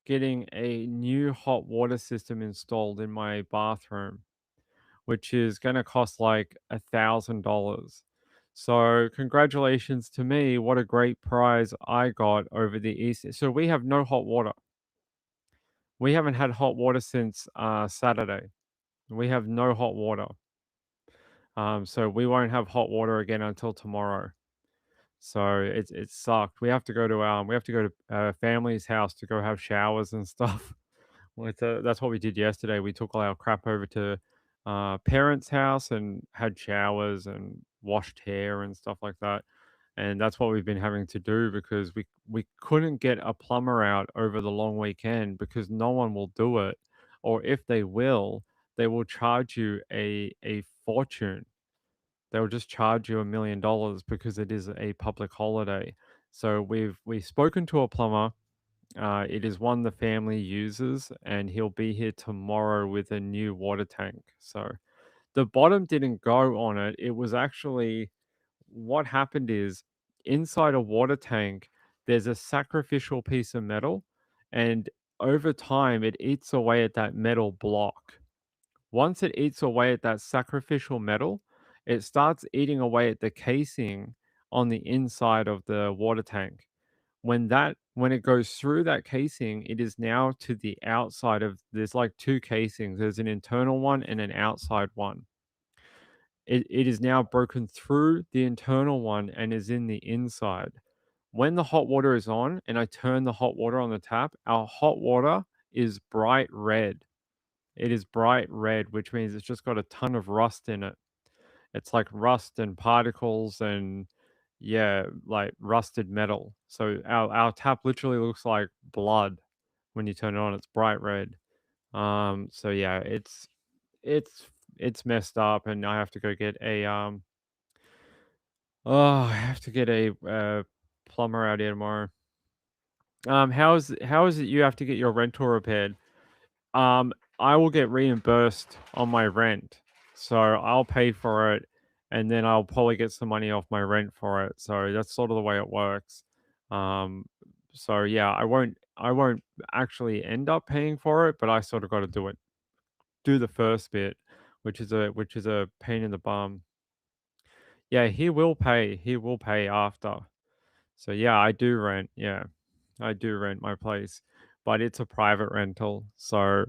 getting a new hot water system installed in my bathroom, which is going to cost like $1,000. So, congratulations to me. What a great prize I got over the Easter. So, we have no hot water. We haven't had hot water since Saturday. We have no hot water. So, we won't have hot water again until tomorrow. So it sucked. We have to go to family's house to go have showers and stuff. Well, that's what we did yesterday. We took all our crap over to parents' house and had showers and washed hair and stuff like that. And that's what we've been having to do because we couldn't get a plumber out over the long weekend because no one will do it, or if they will charge you a fortune. They'll just charge you $1,000,000 because it is a public holiday. So we've spoken to a plumber. It is one the family uses, and he'll be here tomorrow with a new water tank. So the bottom didn't go on it. It was actually what happened is inside a water tank, there's a sacrificial piece of metal, and over time it eats away at that metal block. Once it eats away at that sacrificial metal, it starts eating away at the casing on the inside of the water tank. When it goes through that casing, it is now to the outside of there's like two casings. There's an internal one and an outside one. It is now broken through the internal one and is in the inside. When the hot water is on and I turn the hot water on the tap, our hot water is bright red. It is bright red, which means it's just got a ton of rust in it. It's like rust and particles and yeah, like rusted metal. So our tap literally looks like blood when you turn it on. It's bright red. So yeah, it's it's messed up, and I have to go get a I have to get a plumber out here tomorrow. How is it you have to get your rental repaired? Um, I will get reimbursed on my rent, so I'll pay for it, and then I'll probably get some money off my rent for it. So that's sort of the way it works. Um, so yeah, I won't actually end up paying for it, but I sort of got to do the first bit, which is a pain in the bum. Yeah, he will pay. He will pay after. So yeah, I do rent. Yeah, I do rent my place, but it's a private rental, so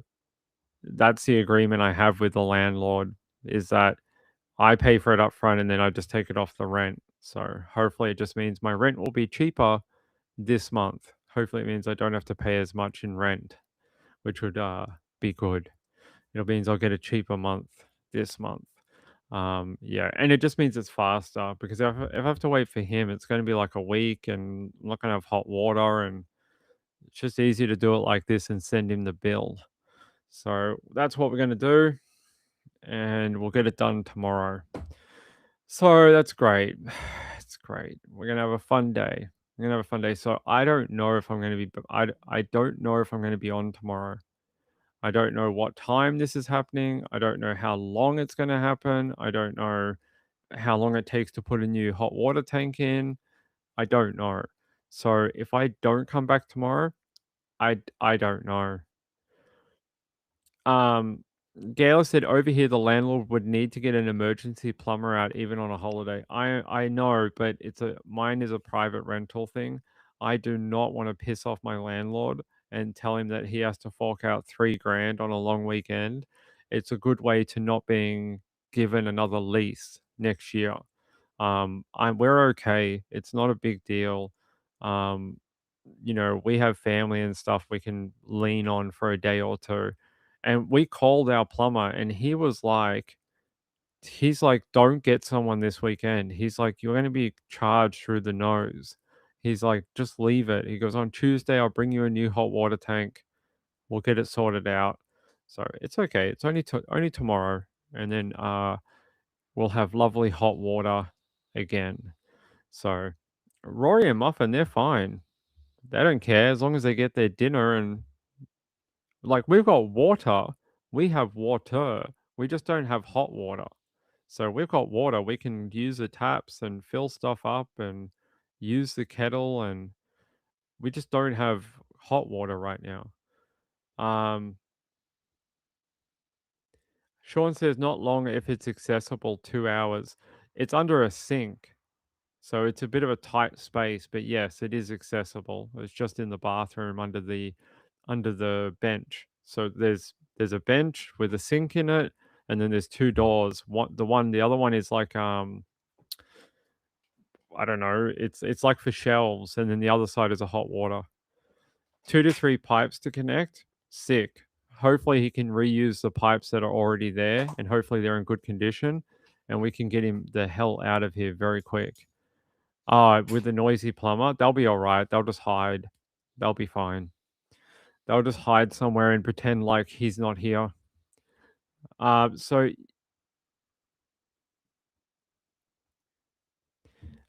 that's the agreement I have with the landlord is that I pay for it up front and then I just take it off the rent. So hopefully it just means my rent will be cheaper this month. Hopefully it means I don't have to pay as much in rent, which would be good. It means I'll get a cheaper month this month. Yeah, and it just means it's faster because if I have to wait for him, it's going to be like a week and I'm not going to have hot water, and it's just easier to do it like this and send him the bill. So that's what we're going to do, and we'll get it done tomorrow. So that's great. It's great. We're gonna have a fun day. We're gonna have a fun day. So I don't know if I'm gonna be. I don't know if I'm gonna be on tomorrow. I don't know what time this is happening. I don't know how long it's gonna happen. I don't know how long it takes to put a new hot water tank in. I don't know. So if I don't come back tomorrow, I don't know. Um, Gail said over here the landlord would need to get an emergency plumber out even on a holiday. I know, but mine is a private rental thing. I do not want to piss off my landlord and tell him that he has to fork out 3 grand on a long weekend. It's a good way to not being given another lease next year. We're okay. It's not a big deal. Um, we have family and stuff we can lean on for a day or two. And we called our plumber and he was like, He's like, "Don't get someone this weekend." He's like, "You're gonna be charged through the nose." He's like, "Just leave it." He goes, "On Tuesday, I'll bring you a new hot water tank. We'll get it sorted out." So it's okay. It's only tomorrow, and then we'll have lovely hot water again. So Rory and Muffin, they're fine. They don't care as long as they get their dinner and like we've got water. We have water. We just don't have hot water. So we've got water. We can use the taps and fill stuff up and use the kettle and we just don't have hot water right now. Um Sean says not long if it's accessible 2 hours. It's under a sink. So it's a bit of a tight space, but yes, it is accessible. It's just in the bathroom under the bench. So there's a bench with a sink in it, and then there's two doors. The other one is like I don't know. It's like for shelves, and then the other side is a hot water. 2 to 3 pipes to connect. Sick. Hopefully he can reuse the pipes that are already there, and hopefully they're in good condition, and we can get him the hell out of here very quick. With the noisy plumber, they'll be all right. They'll just hide. They'll be fine. They'll just hide somewhere and pretend like he's not here. So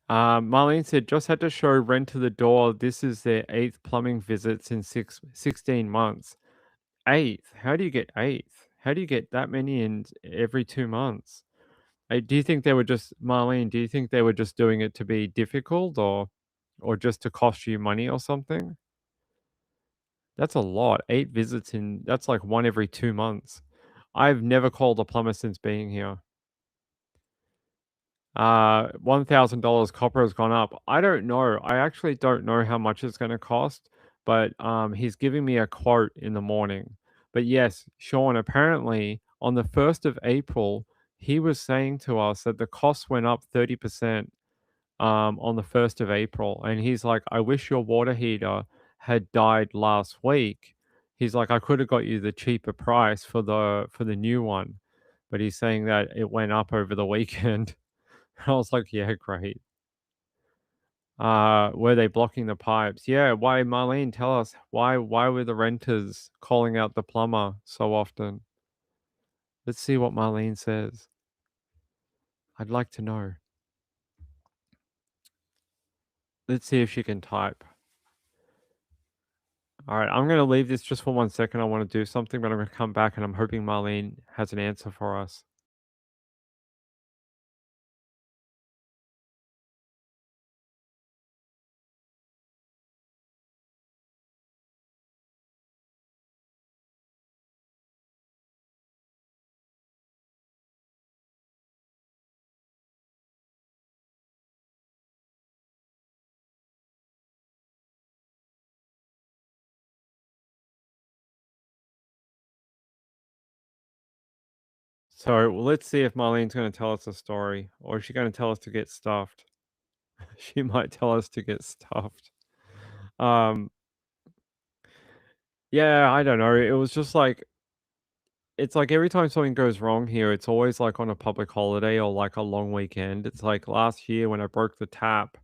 Marlene said, just had to show rent to the door. This is their eighth plumbing visits in 16 months. Eighth? How do you get eighth? How do you get that many in every 2 months? Do you think they were just, Marlene, do you think they were just doing it to be difficult or just to cost you money or something? That's a lot. 8 visits in that's like 1 every 2 months. I've never called a plumber since being here. $1,000 copper has gone up. I don't know. I actually don't know how much it's gonna cost, but, he's giving me a quote in the morning. But yes, Sean, apparently on the 1st of April, he was saying to us that the cost went up 30%, on the 1st of April, and he's like, "I wish your water heater had died last week." He's like, "I could have got you the cheaper price for the new one." But he's saying that it went up over the weekend. I was like, "Yeah, great." Were they blocking the pipes? Yeah, why, Marlene, tell us why were the renters calling out the plumber so often? Let's see what Marlene says. I'd like to know. Let's see if she can type. All right, I'm gonna leave this just for 1 second. I want to do something, but I'm gonna come back and I'm hoping Marlene has an answer for us. So well, let's see if Marlene's gonna tell us a story, or is she gonna tell us to get stuffed? She might tell us to get stuffed. Um, yeah, I don't know. It was just like it's like every time something goes wrong here, it's always like on a public holiday or like a long weekend. It's like last year when I broke the tap,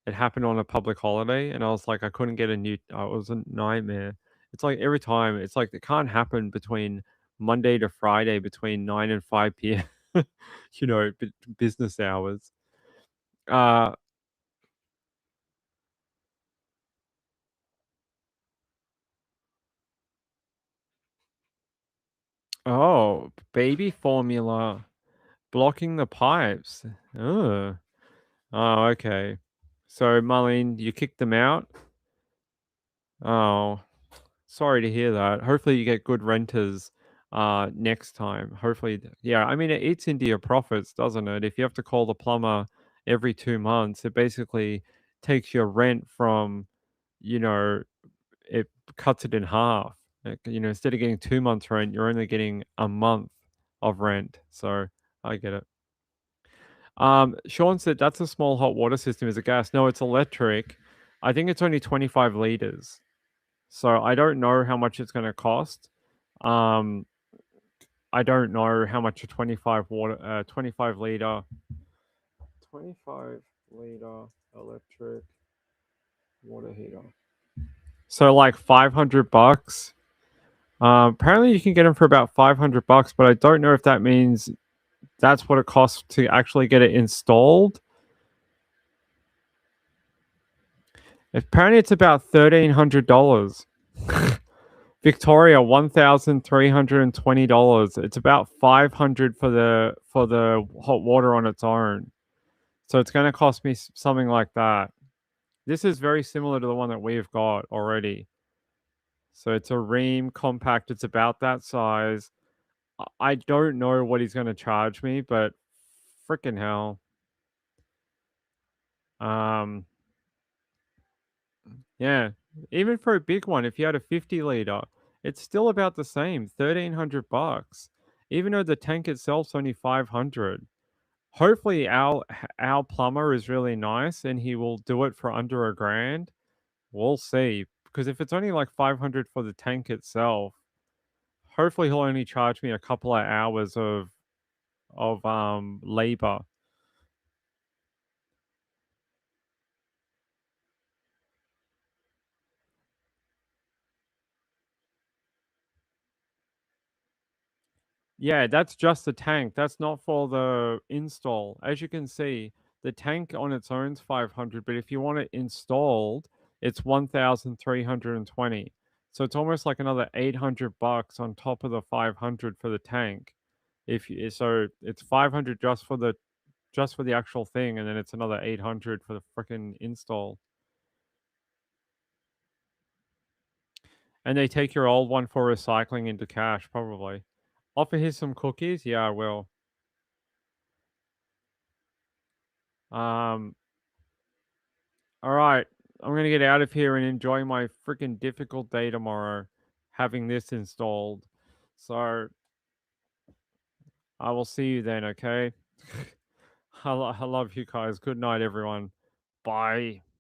it happened on a public holiday, and I was like, I couldn't get a new. It was a nightmare. It's like every time, it's like it can't happen between Monday to Friday between 9 and 5 p.m. Business hours. Uh oh, baby formula blocking the pipes. Oh, oh, okay. So, Marlene, you kicked them out. Oh, sorry to hear that. Hopefully you get good renters next time. Hopefully yeah, I mean it eats into your profits, doesn't it? If you have to call the plumber every 2 months, it basically takes your rent from, you know, it cuts it in half. Instead of getting 2 months rent, you're only getting a month of rent. So, I get it. Sean said that's a small hot water system. Is it gas? No, it's electric. I think it's only 25 liters. So I don't know how much it's going to cost. Um, I don't know how much a 25 liter 25 liter electric water heater. So like $500. Apparently you can get them for about $500, but I don't know if that means that's what it costs to actually get it installed. Apparently it's about $1,300. Victoria, $1,320. It's about 500 for the hot water on its own. So it's going to cost me something like that. This is very similar to the one that we've got already. So it's a Ream compact. It's about that size. I don't know what he's going to charge me, but freaking hell. Um, yeah, even for a big one, if you had a 50 liter, it's still about the same, $1,300. Even though the tank itself's only 500. Hopefully our plumber is really nice and he will do it for under a grand. We'll see. Because if it's only like 500 for the tank itself, hopefully he'll only charge me a couple of hours of labor. Yeah, that's just the tank. That's not for the install. As you can see, the tank on its own is 500, but if you want it installed, it's 1,320. So it's almost like another $800 on top of the 500 for the tank. If you, so it's 500 just for the actual thing, and then it's another 800 for the freaking install. And they take your old one for recycling into cash, probably. Offer here some cookies? Yeah, I will. Um, all right. I'm gonna get out of here and enjoy my freaking difficult day tomorrow, having this installed. So I will see you then. Okay. I love you guys. Good night, everyone. Bye.